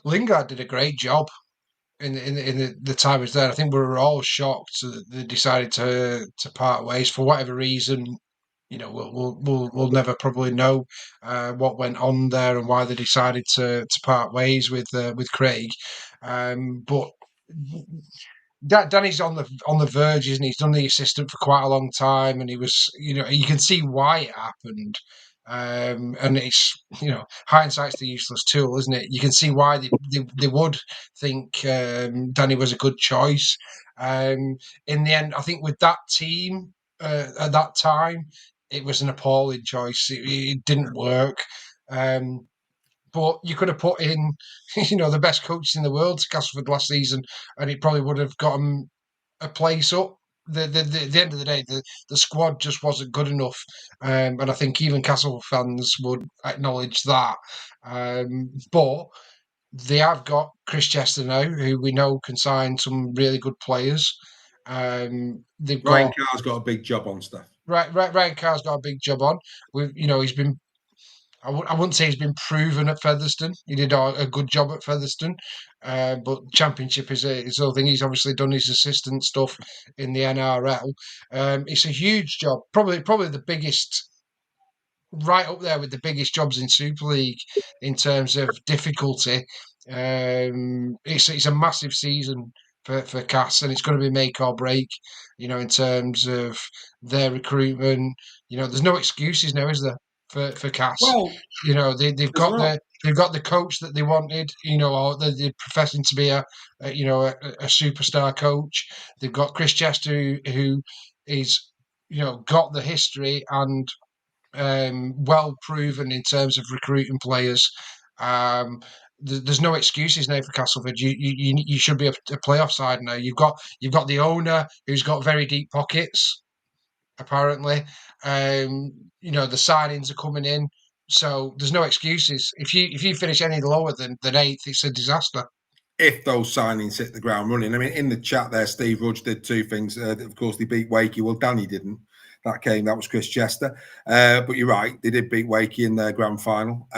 Lingard did a great job in the time he was there. I think we were all shocked that they decided to part ways for whatever reason. We'll never probably know what went on there and why they decided to part ways with Craig. But Danny's on the verge, isn't he? He's done the assistant for quite a long time, and he was, you can see why it happened. And it's, hindsight's the useless tool, isn't it? You can see why they would think Danny was a good choice. In the end, I think with that team at that time, it was an appalling choice. It didn't work. But you could have put in, the best coaches in the world to Castleford last season, and it probably would have gotten a place up. The end of the day, the squad just wasn't good enough, and I think even Castle fans would acknowledge that. But they have got Chris Chester now, who we know can sign some really good players. They've Ryan got Carr's got a big job on stuff. Ryan Carr's got a big job on. He's been. I wouldn't say he's been proven at Featherstone. He did a good job at Featherstone, but Championship is his other thing. He's obviously done his assistant stuff in the NRL. It's a huge job, probably the biggest, right up there with the biggest jobs in Super League in terms of difficulty. It's a massive season for Cass, and it's going to be make or break. In terms of their recruitment. There's no excuses now, is there, for Cass? Well, They've got the coach that they wanted. Or they're professing to be a superstar coach. They've got Chris Chester, who is got the history and well proven in terms of recruiting players. There's no excuses now for Castleford. You should be a playoff side now. You've got the owner who's got very deep pockets. Apparently, the signings are coming in, so there's no excuses. If you finish any lower than eighth, it's a disaster. If those signings hit the ground running, I mean, in the chat there, Steve Rudge did two things. Of course, they beat Wakey. Well, Danny didn't. That was Chris Chester. But you're right, they did beat Wakey in their grand final.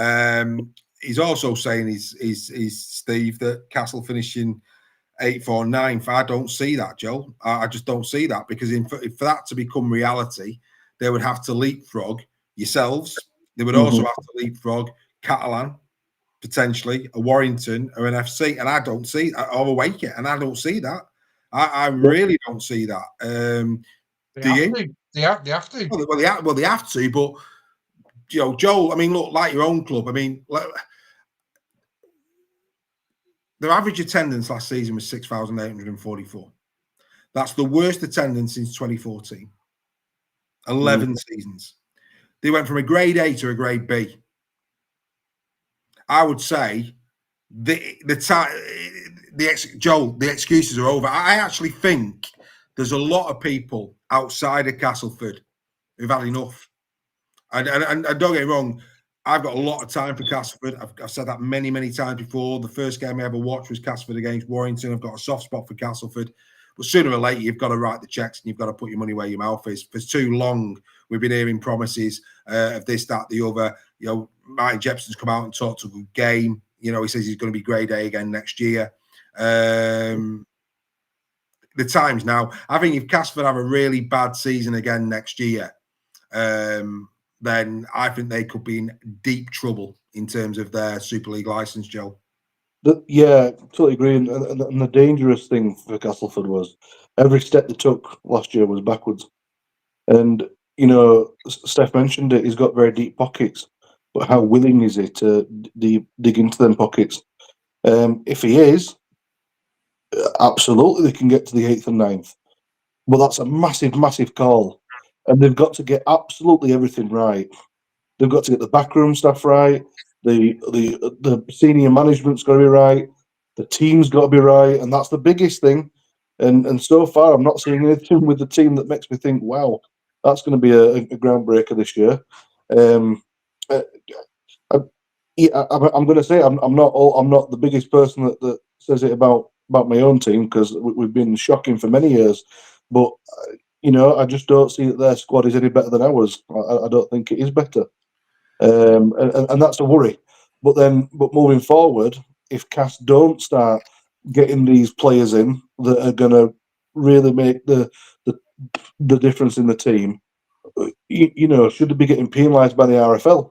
He's also saying he's Steve that Castle finishing 8th or 9th. I don't see that, Joe. I just don't see that, because for that to become reality, they would have to leapfrog yourselves. They would also have to leapfrog Catalan, potentially a Warrington or an FC, and I don't see, or a Wakey, and I don't see that. I really don't see that. They have to. Well, they have to, but Joel. I mean, look, like your own club. I mean, their average attendance last season was 6,844. That's the worst attendance since 2014. 11 seasons. They went from a grade A to a grade B. I would say the excuses are over. I actually think there's a lot of people outside of Castleford who've had enough. And don't get me wrong, I've got a lot of time for Castleford. I've said that many, many times before. The first game I ever watched was Castleford against Warrington. I've got a soft spot for Castleford. But sooner or later, you've got to write the checks and you've got to put your money where your mouth is. For too long, we've been hearing promises of this, that, the other. Martin Jepson's come out and talked a good game. He says he's going to be grade A again next year. The times now. I think if Castleford have a really bad season again next year, then I think they could be in deep trouble in terms of their Super League license, Joe. Yeah, totally agree. And the dangerous thing for Castleford was every step they took last year was backwards. And, Steph mentioned it, he's got very deep pockets, but how willing is he to dig into them pockets? If he is, absolutely they can get to the 8th and 9th. But that's a massive, massive call. And they've got to get absolutely everything right. They've got to get the backroom staff right. The senior management's got to be right. The team's got to be right, and that's the biggest thing. And so far, I'm not seeing anything with the team that makes me think, wow, that's going to be a groundbreaker this year. I'm going to say I'm not the biggest person that says it about my own team, because we've been shocking for many years. But I just don't see that their squad is any better than ours. I don't think it is better, and that's a worry. But moving forward, if Cass don't start getting these players in that are going to really make the difference in the team, should they be getting penalised by the RFL?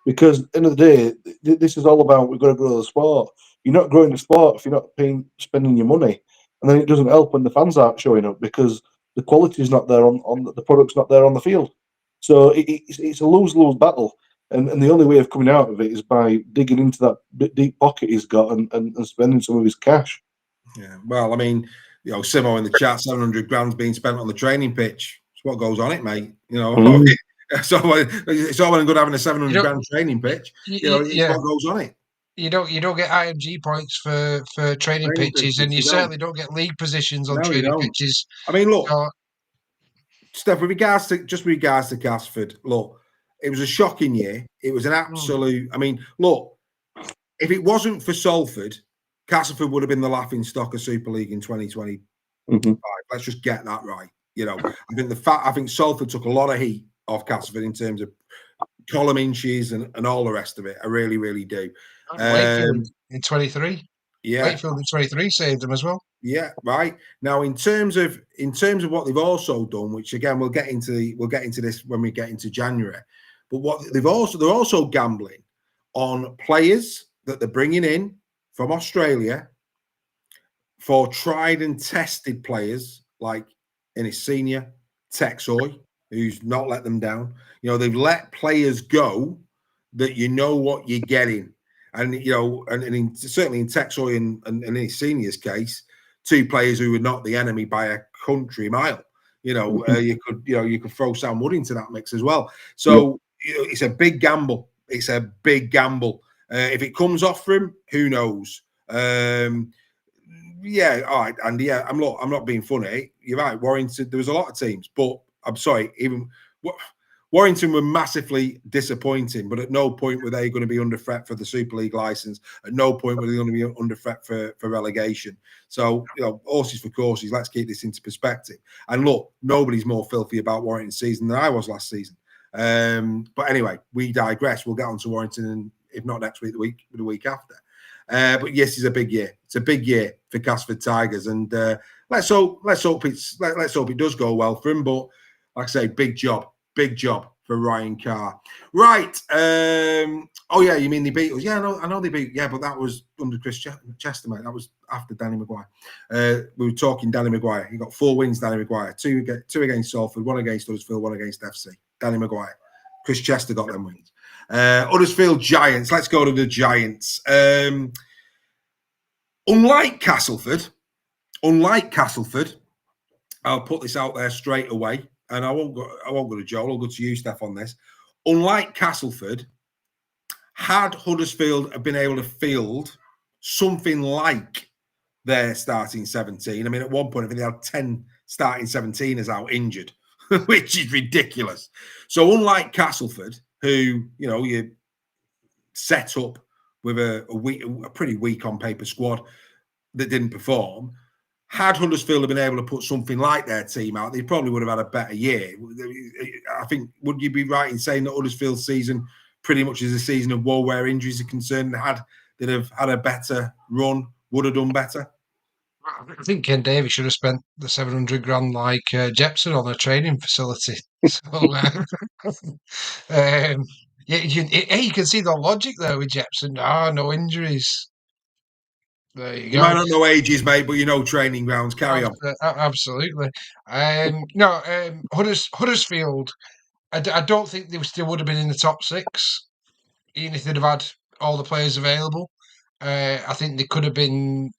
Because at the end of the day, this is all about we've got to grow the sport. You're not growing the sport if you're not spending your money, and then it doesn't help when the fans aren't showing up because the quality is not there on the product's not there on the field. So it's a lose-lose battle, and the only way of coming out of it is by digging into that deep pocket he's got and spending some of his cash. Yeah, well, I mean, Simo in the chat, 700 grand's being spent on the training pitch. It's what goes on it, mate. So it's all well and good having a 700 grand training pitch. It's what goes on it. You don't get IMG points for training pitches, and you certainly don't get league positions on training pitches. I mean, look, Steph, with regards to Casford, look, it was a shocking year. It was an absolute. I mean, look, if it wasn't for Salford, Castleford would have been the laughing stock of Super League in 2025. Let's just get that right. I think Salford took a lot of heat off Castleford in terms of column inches and all the rest of it. I really, really do. Wakefield in 23. Yeah. Wakefield in 23 saved them as well. Yeah, right. Now, in terms of what they've also done, which again we'll get into this when we get into January, but what they're also gambling on players that they're bringing in from Australia for tried and tested players like Ennis Senior, Texoy, who's not let them down. They've let players go that what you're getting. And, certainly in Texoy and Ennis Senior's case, two players who were not the enemy by a country mile. You could throw Sam Wood into that mix as well. So it's a big gamble. It's a big gamble. If it comes off for him, who knows? Yeah, all right, and I'm not being funny. You're right, Warrington. There was a lot of teams, but I'm sorry, Warrington were massively disappointing. But at no point were they going to be under threat for the Super League license. At no point were they going to be under threat for relegation. So horses for courses. Let's keep this into perspective. And look, nobody's more filthy about Warrington's season than I was last season. But anyway, we digress. We'll get on to Warrington, and if not next week, the week after. But yes, it's a big year. It's a big year for Casford Tigers, and let's hope it does go well for him. But like I say, big job for Ryan Carr. Right. Oh yeah, you mean they beat us? Yeah, I know they beat. Yeah, but that was under Chris Chester, mate. That was after Danny Maguire. We were talking Danny Maguire. He got 4 wins. Danny Maguire, two against Salford, 1 against Huddersfield, 1 against FC. Danny Maguire. Chris Chester got them wins. Huddersfield Giants. Let's go to the Giants. Unlike Castleford, I'll put this out there straight away, and I won't go to Joel. I'll go to you, Steph, on this. Unlike Castleford, had Huddersfield been able to field something like their starting 17, I mean, at one point, I think they had 10 starting 17ers out injured, which is ridiculous. So unlike Castleford, who, you set up with a pretty weak on paper squad that didn't perform, had Huddersfield been able to put something like their team out, they probably would have had a better year. I think, would you be right in saying that Huddersfield's season pretty much is a season of woe where injuries are concerned? They'd have had a better run, would have done better? I think Ken Davies should have spent the 700 grand like Jepson on a training facility. So, you can see the logic there with Jepson. No injuries. There you go. You might not know ages, mate, but you know training grounds. Carry on. Absolutely. Huddersfield, I don't think they still would have been in the top 6, even if they'd have had all the players available. I think they could have been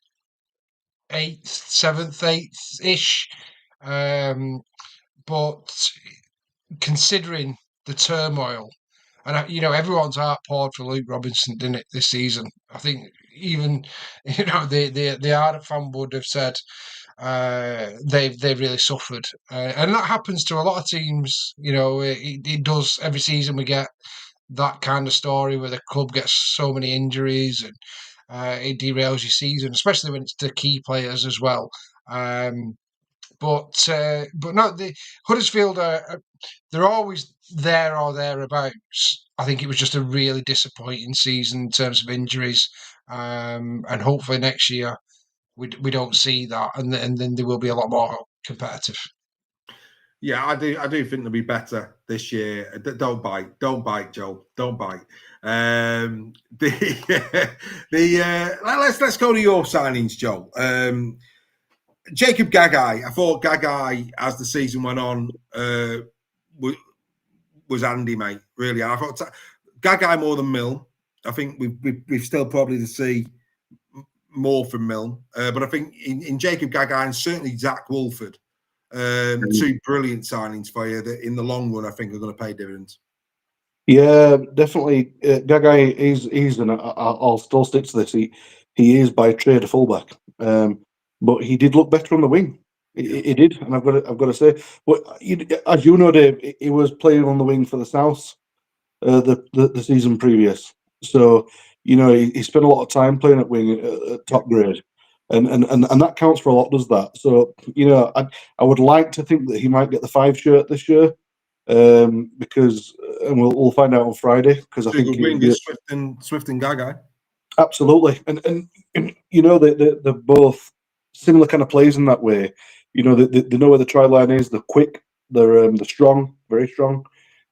8th, 7th, 8th-ish. But considering the turmoil, and everyone's heart poured for Luke Robinson, didn't it, this season? I think even the ardent fan would have said they've really suffered, and that happens to a lot of teams. It does every season. We get that kind of story where the club gets so many injuries and it derails your season, especially when it's the key players as well. But no, the Huddersfield they're always there or thereabouts. I think it was just a really disappointing season in terms of injuries, and hopefully next year we don't see that, and then they will be a lot more competitive. Yeah, I do think they'll be better this year. Don't bite, Joe. Don't bite. Let's go to your signings, Joe. Jacob Gagai. I thought Gagai, as the season went on, was Andy, mate. Really, I thought Gagai more than Mill. I think we've still probably to see more from Mill, but I think in Jacob Gagai and certainly Zach Wolford. Two brilliant signings for you that in the long run I think are going to pay dividends. Yeah, definitely. Gagai he's and I'll still stick to this. He is by trade a fullback, but he did look better on the wing. He did, and I've got to say. But as you know, Dave, he was playing on the wing for the South the season previous. So he spent a lot of time playing at wing at top grade. And that counts for a lot, does that? So I would like to think that he might get the 5 shirt this year, because and we'll find out on Friday. Because I think Swift and Gagai. Absolutely, and they're both similar kind of players in that way. They know where the try line is. They're quick. They're strong, very strong,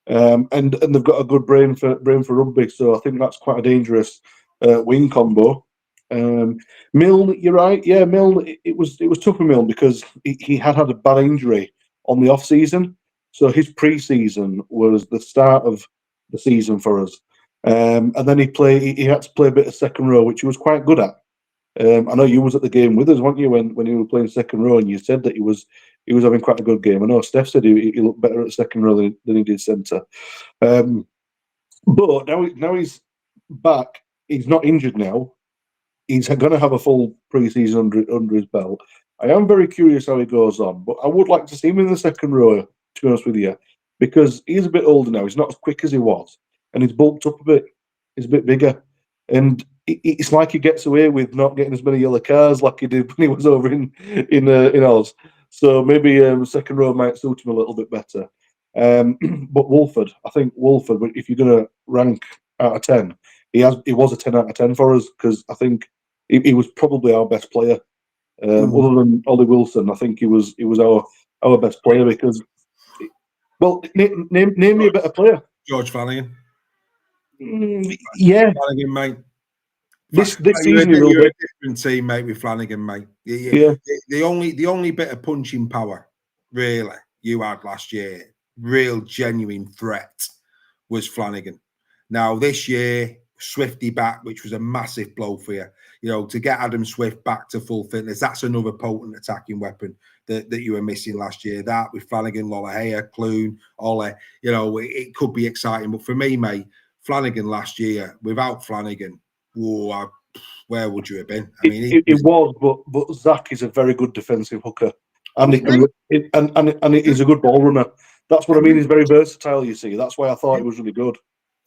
and they've got a good brain for rugby. So I think that's quite a dangerous wing combo. Milne, you're right. Yeah, Milne. It was tough for Milne because he had a bad injury on the off season. So his pre-season was the start of the season for us, and then he had to play a bit of second row, which he was quite good at. I know you was at the game with us, weren't you, when he was playing second row, and you said that he was having quite a good game. I know Steph said he looked better at second row than he did centre. But now he's back. He's not injured now. He's going to have a full pre-season under his belt. I am very curious how he goes on, but I would like to see him in the second row, to be honest with you, because he's a bit older now. He's not as quick as he was, and he's bulked up a bit. He's a bit bigger, and it's like he gets away with not getting as many yellow cards like he did when he was over in Oz. So maybe second row might suit him a little bit better. But Wolford, I think Wolford, if you're going to rank out of 10, he was a 10 out of 10 for us, because I think he was probably our best player. Other than Ollie Wilson, I think he was our best player because. Well, name me a better player. George Flanagan. Yeah, Flanagan, mate. This season he will you're be a different team, mate, with Flanagan, mate. Yeah. The only bit of punching power, really, you had last year, real genuine threat, was Flanagan. Now this year, Swifty back, which was a massive blow for you. To get Adam Swift back to full fitness, that's another potent attacking weapon that you were missing last year. That with Flanagan, Lollahea, Clune, Ollie, it could be exciting. But for me, mate, Flanagan last year, without Flanagan, where would you have been? I mean, it was, but Zach is a very good defensive hooker, and he's a good ball runner. That's what I mean. He's very versatile. You see, that's why I thought he was really good.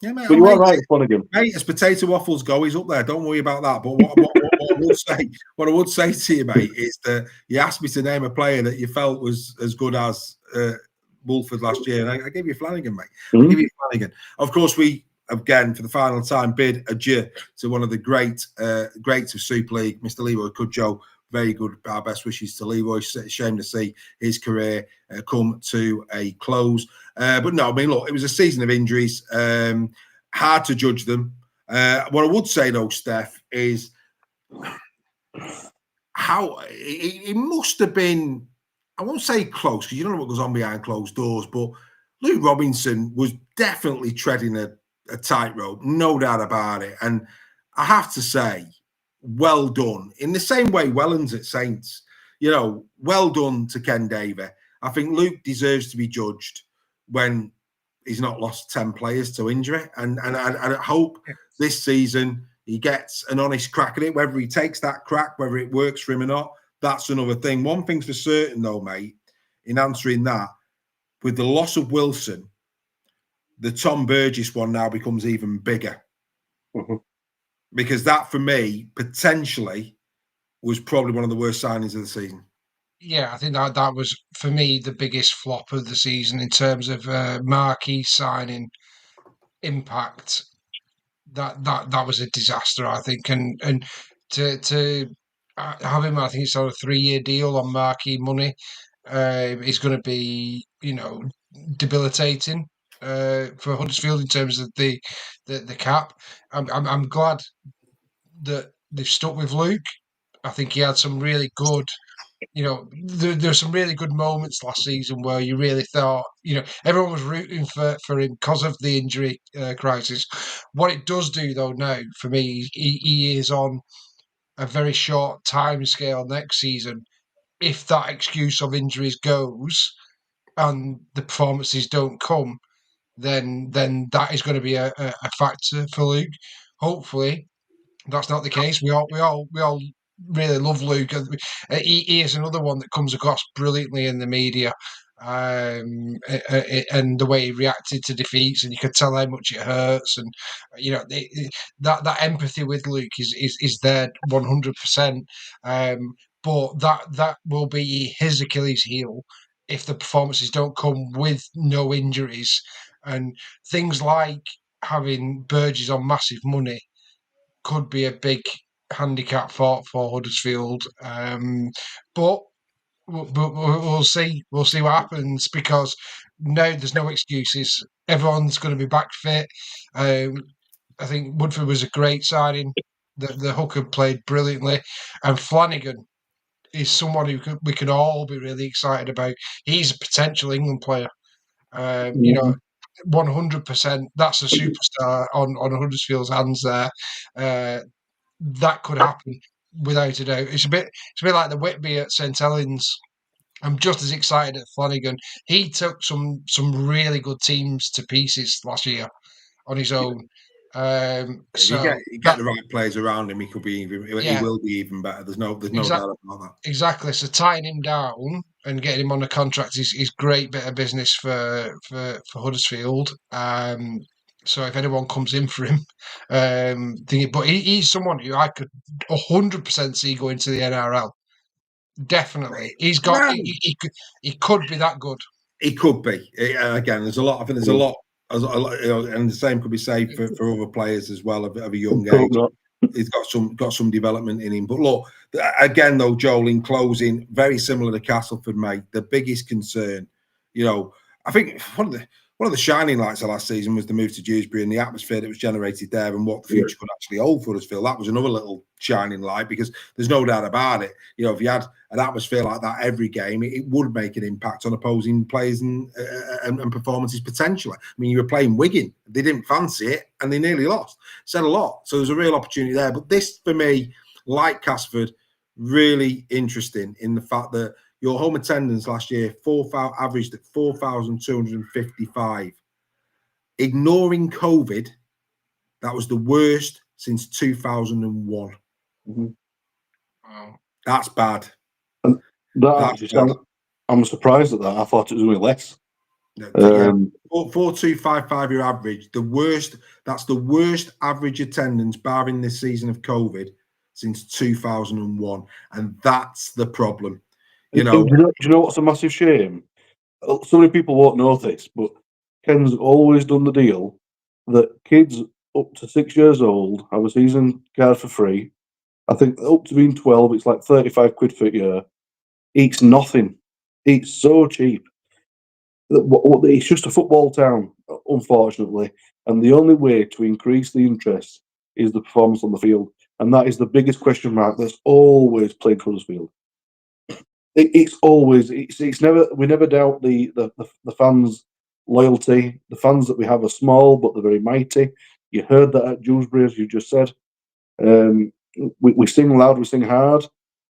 Yeah, mate. But you are right, Flanagan. Mate, as potato waffles go, he's up there. Don't worry about that. But what I would say to you, mate, is that you asked me to name a player that you felt was as good as Wolford last year, and I gave you Flanagan, mate. I give you Flanagan. Of course, we again for the final time bid adieu to one of the greats of Super League, Mr. Leroy Cudjoe. Very good. Our best wishes to Leroy. Shame to see his career come to a close. But no, I mean, look, it was a season of injuries. Hard to judge them. What I would say, though, Steph, is how it must have been, I won't say close, because you don't know what goes on behind closed doors, but Luke Robinson was definitely treading a tightrope, no doubt about it. And I have to say, well done. In the same way Wellens at Saints, well done to Ken Davey. I think Luke deserves to be judged when he's not lost 10 players to injury. And I hope this season he gets an honest crack at it, whether he takes that crack, whether it works for him or not, that's another thing. One thing's for certain, though, mate, in answering that, with the loss of Wilson, the Tom Burgess one now becomes even bigger. Because that, for me, potentially was probably one of the worst signings of the season. Yeah, I think that was for me the biggest flop of the season in terms of marquee signing impact. That was a disaster, I think, and to have him, I think it's on a 3-year deal on marquee money, is going to be debilitating for Huddersfield in terms of the cap. I'm glad that they've stuck with Luke. I think he had some really good. There were some really good moments last season where you really thought, everyone was rooting for him because of the injury crisis. What it does do, though, now for me, he is on a very short time scale next season. If that excuse of injuries goes and the performances don't come, then that is going to be a factor for Luke. Hopefully, that's not the case. We all really love Luke. He is another one that comes across brilliantly in the media, and the way he reacted to defeats, and you could tell how much it hurts, and that empathy with Luke is there 100%. But that will be his Achilles heel if the performances don't come with no injuries, and things like having Burgess on massive money could be a big handicap for Huddersfield. But we'll see. We'll see what happens because now there's no excuses. Everyone's going to be back fit. I think Woodford was a great signing. The hooker played brilliantly, and Flanagan is someone we can all be really excited about. He's a potential England player. 100%. That's a superstar on Huddersfield's hands there. That could happen without a doubt. It's a bit like the Whitby at St Helens. I'm just as excited at Flanagan. He took some really good teams to pieces last year on his own. If you get the right players around him, he could be even. He will be even better. There's no doubt about that. Exactly. So tying him down and getting him on a contract is great bit of business for Huddersfield. So if anyone comes in for him, but he's someone who I could 100% see going to the NRL. Definitely, he's got. He could be that good. He could be. Again, there's a lot. I think there's a lot, and the same could be said for other players as well of a young age. He's got some development in him. But look, again, though, Joel, in closing, very similar to Castleford, mate. The biggest concern, I think one of the shining lights of last season was the move to Dewsbury and the atmosphere that was generated there and what the future could actually hold for Huddersfield. That was another little shining light because there's no doubt about it. If you had an atmosphere like that every game, it would make an impact on opposing players and performances potentially. I mean, you were playing Wigan. They didn't fancy it and they nearly lost. Said a lot. So there's a real opportunity there. But this, for me, like Casford, really interesting in the fact that your home attendance last year averaged at 4,255. Ignoring COVID, that was the worst since 2001. Mm-hmm. Wow. That's bad. And I'm surprised at that. I thought it was only less. 4,255 your average. The worst. That's the worst average attendance, barring this season of COVID, since 2001, and that's the problem. Do you know what's a massive shame? So many people won't know this, but Ken's always done the deal that kids up to 6 years old have a season card for free. I think up to being 12, it's like 35 quid for a year. It's nothing. It's so cheap. It's just a football town, unfortunately. And the only way to increase the interest is the performance on the field. And that is the biggest question mark that's always played Huddersfield. It's never, we never doubt the fans' loyalty. The fans that we have are small, but they're very mighty. You heard that at Dewsbury, as you just said. We sing loud, we sing hard,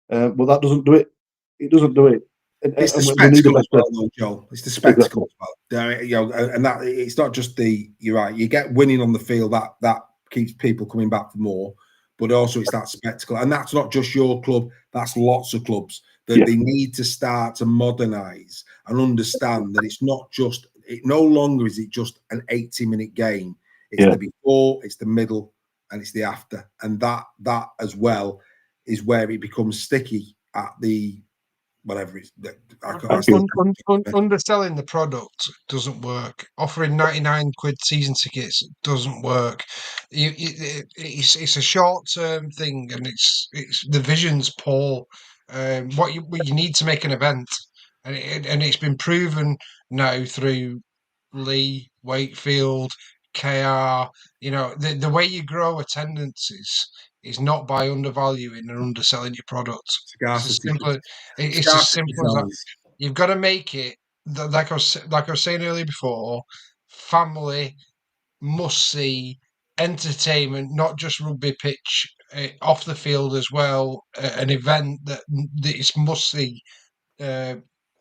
but that doesn't do it. It doesn't do it. It's the spectacle as well, though, Joel. It's the spectacle as well. And that it's not just you're right. You get winning on the field that keeps people coming back for more, but also it's that spectacle, and that's not just your club. That's lots of clubs that they need to start to modernise and understand that it's not just. It no longer is it just an 80-minute game. It's the before, it's the middle, and it's the after, and that as well is where it becomes sticky at the whatever it's. Underselling the product doesn't work. Offering 99 quid season tickets doesn't work. It's a short term thing, and it's the vision's poor. What you need to make an event, and it's been proven now through Lee, Wakefield, KR. The way you grow attendance is not by undervaluing and underselling your product. It's as simple as that. You've got to make it like I was saying earlier before. Family must see entertainment, not just rugby pitch, off the field as well. An event that it's must see.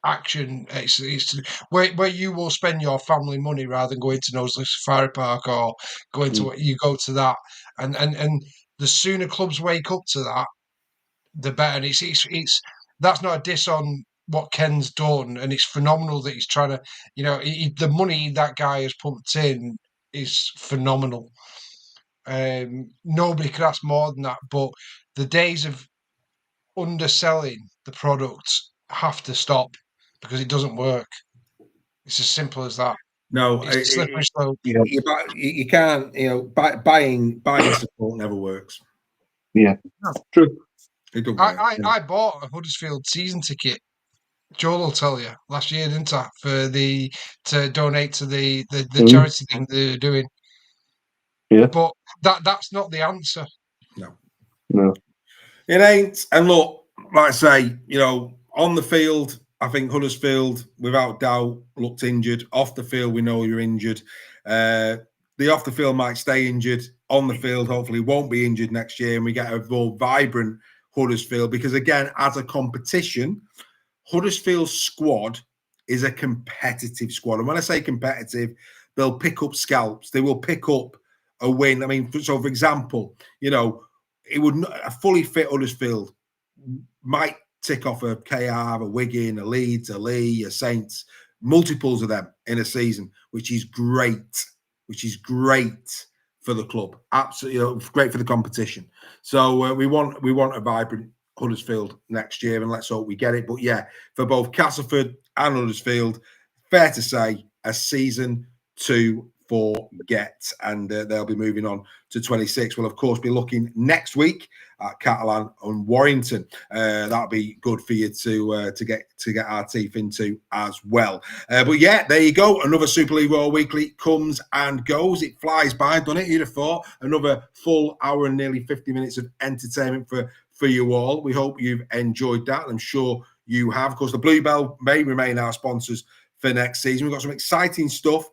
Action. It's where you will spend your family money rather than going to Knowsley Safari Park or going to you go to that. And the sooner clubs wake up to that, the better. And it's that's not a diss on what Ken's done, and it's phenomenal that he's trying to. The money that guy has pumped in is phenomenal. Nobody could ask more than that. But the days of underselling the product have to stop because it doesn't work. It's as simple as that. No, it's a slippery slope. You can't. Buying support never works. Yeah, true. It don't work. I bought a Huddersfield season ticket. Joel will tell you last year, didn't I? To donate to the charity thing they're doing. Yeah, but that's not the answer. No, it ain't. And look, like I say, on the field, I think Huddersfield, without doubt, looked injured. Off the field, we know you're injured. The off the field might stay injured. On the field, hopefully, won't be injured next year, and we get a more vibrant Huddersfield. Because again, as a competition, Huddersfield's squad is a competitive squad. And when I say competitive, they'll pick up scalps. They will pick up a win. I mean, so for example, it would not, a fully fit Huddersfield might tick off a KR, a Wigan, a Leeds, a Lee, a Saints, multiples of them in a season, which is great. For the club. Absolutely, great for the competition. So we want a vibrant Huddersfield next year, and let's hope we get it. But yeah, for both Castleford and Huddersfield, fair to say, a season to forget, and they'll be moving on to 26. We'll of course be looking next week at Catalan and Warrington. That'll be good for you to get our teeth into as well. But yeah, there you go. Another Super League Raw Weekly comes and goes. It flies by, doesn't it? You'd have thought another full hour and nearly 50 minutes of entertainment for you all. We hope you've enjoyed that. I'm sure you have. Of course, the Bluebell may remain our sponsors for next season. We've got some exciting stuff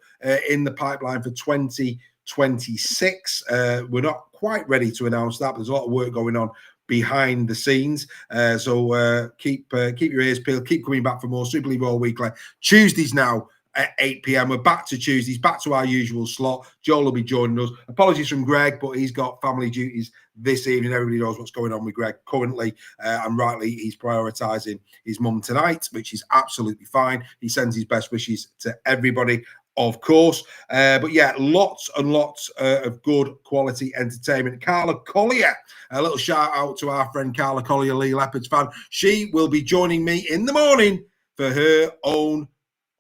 in the pipeline for 2026. We're not quite ready to announce that, but there's a lot of work going on behind the scenes. So keep your ears peeled. Keep coming back for more Super League Raw Weekly. Tuesdays now at 8 p.m. We're back to Tuesdays, back to our usual slot. Joel will be joining us. Apologies from Greg, but he's got family duties this evening. Everybody knows what's going on with Greg currently, and rightly he's prioritising his mum tonight, which is absolutely fine. He sends his best wishes to everybody, of course. But yeah, lots and lots of good quality entertainment. Carla Collier, a little shout out to our friend Carla Collier, Lee Leopards fan. She will be joining me in the morning for her own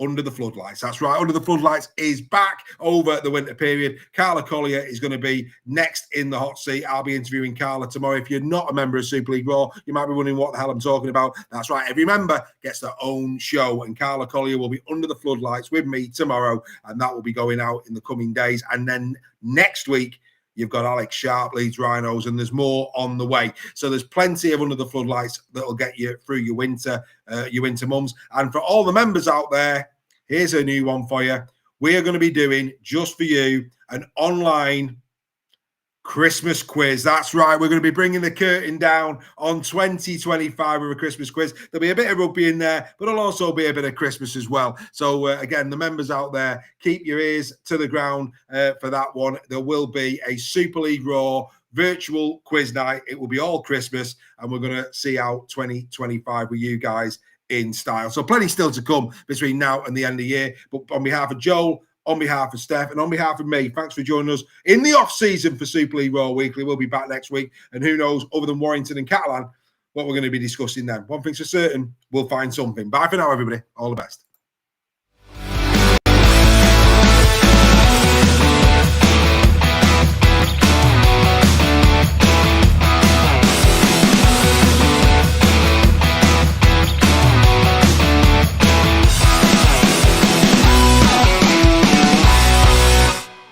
Under the Floodlights. That's right. Under the Floodlights is back over the winter period. Carla Collier is going to be next in the hot seat. I'll be interviewing Carla tomorrow. If you're not a member of Super League Raw, you might be wondering what the hell I'm talking about. That's right. Every member gets their own show, and Carla Collier will be under the floodlights with me tomorrow, and that will be going out in the coming days. And then next week, you've got Alex Sharp, Leeds Rhinos, and there's more on the way. So there's plenty of Under the Floodlights that'll get you through your winter months. And for all the members out there, here's a new one for you. We are going to be doing, just for you, an online Christmas quiz. That's right. We're going to be bringing the curtain down on 2025 with a Christmas quiz. There'll be a bit of rugby in there, but there'll also be a bit of Christmas as well. So again, the members out there, keep your ears to the ground for that one. There will be a Super League Raw virtual quiz night. It will be all Christmas, and we're going to see out 2025 with you guys in style. So plenty still to come between now and the end of the year. But on behalf of Joel, on behalf of Steph, and on behalf of me, thanks for joining us in the off-season for Super League Raw Weekly. We'll be back next week. And who knows, other than Warrington and Catalan, what we're going to be discussing then. One thing's for certain, we'll find something. Bye for now, everybody. All the best.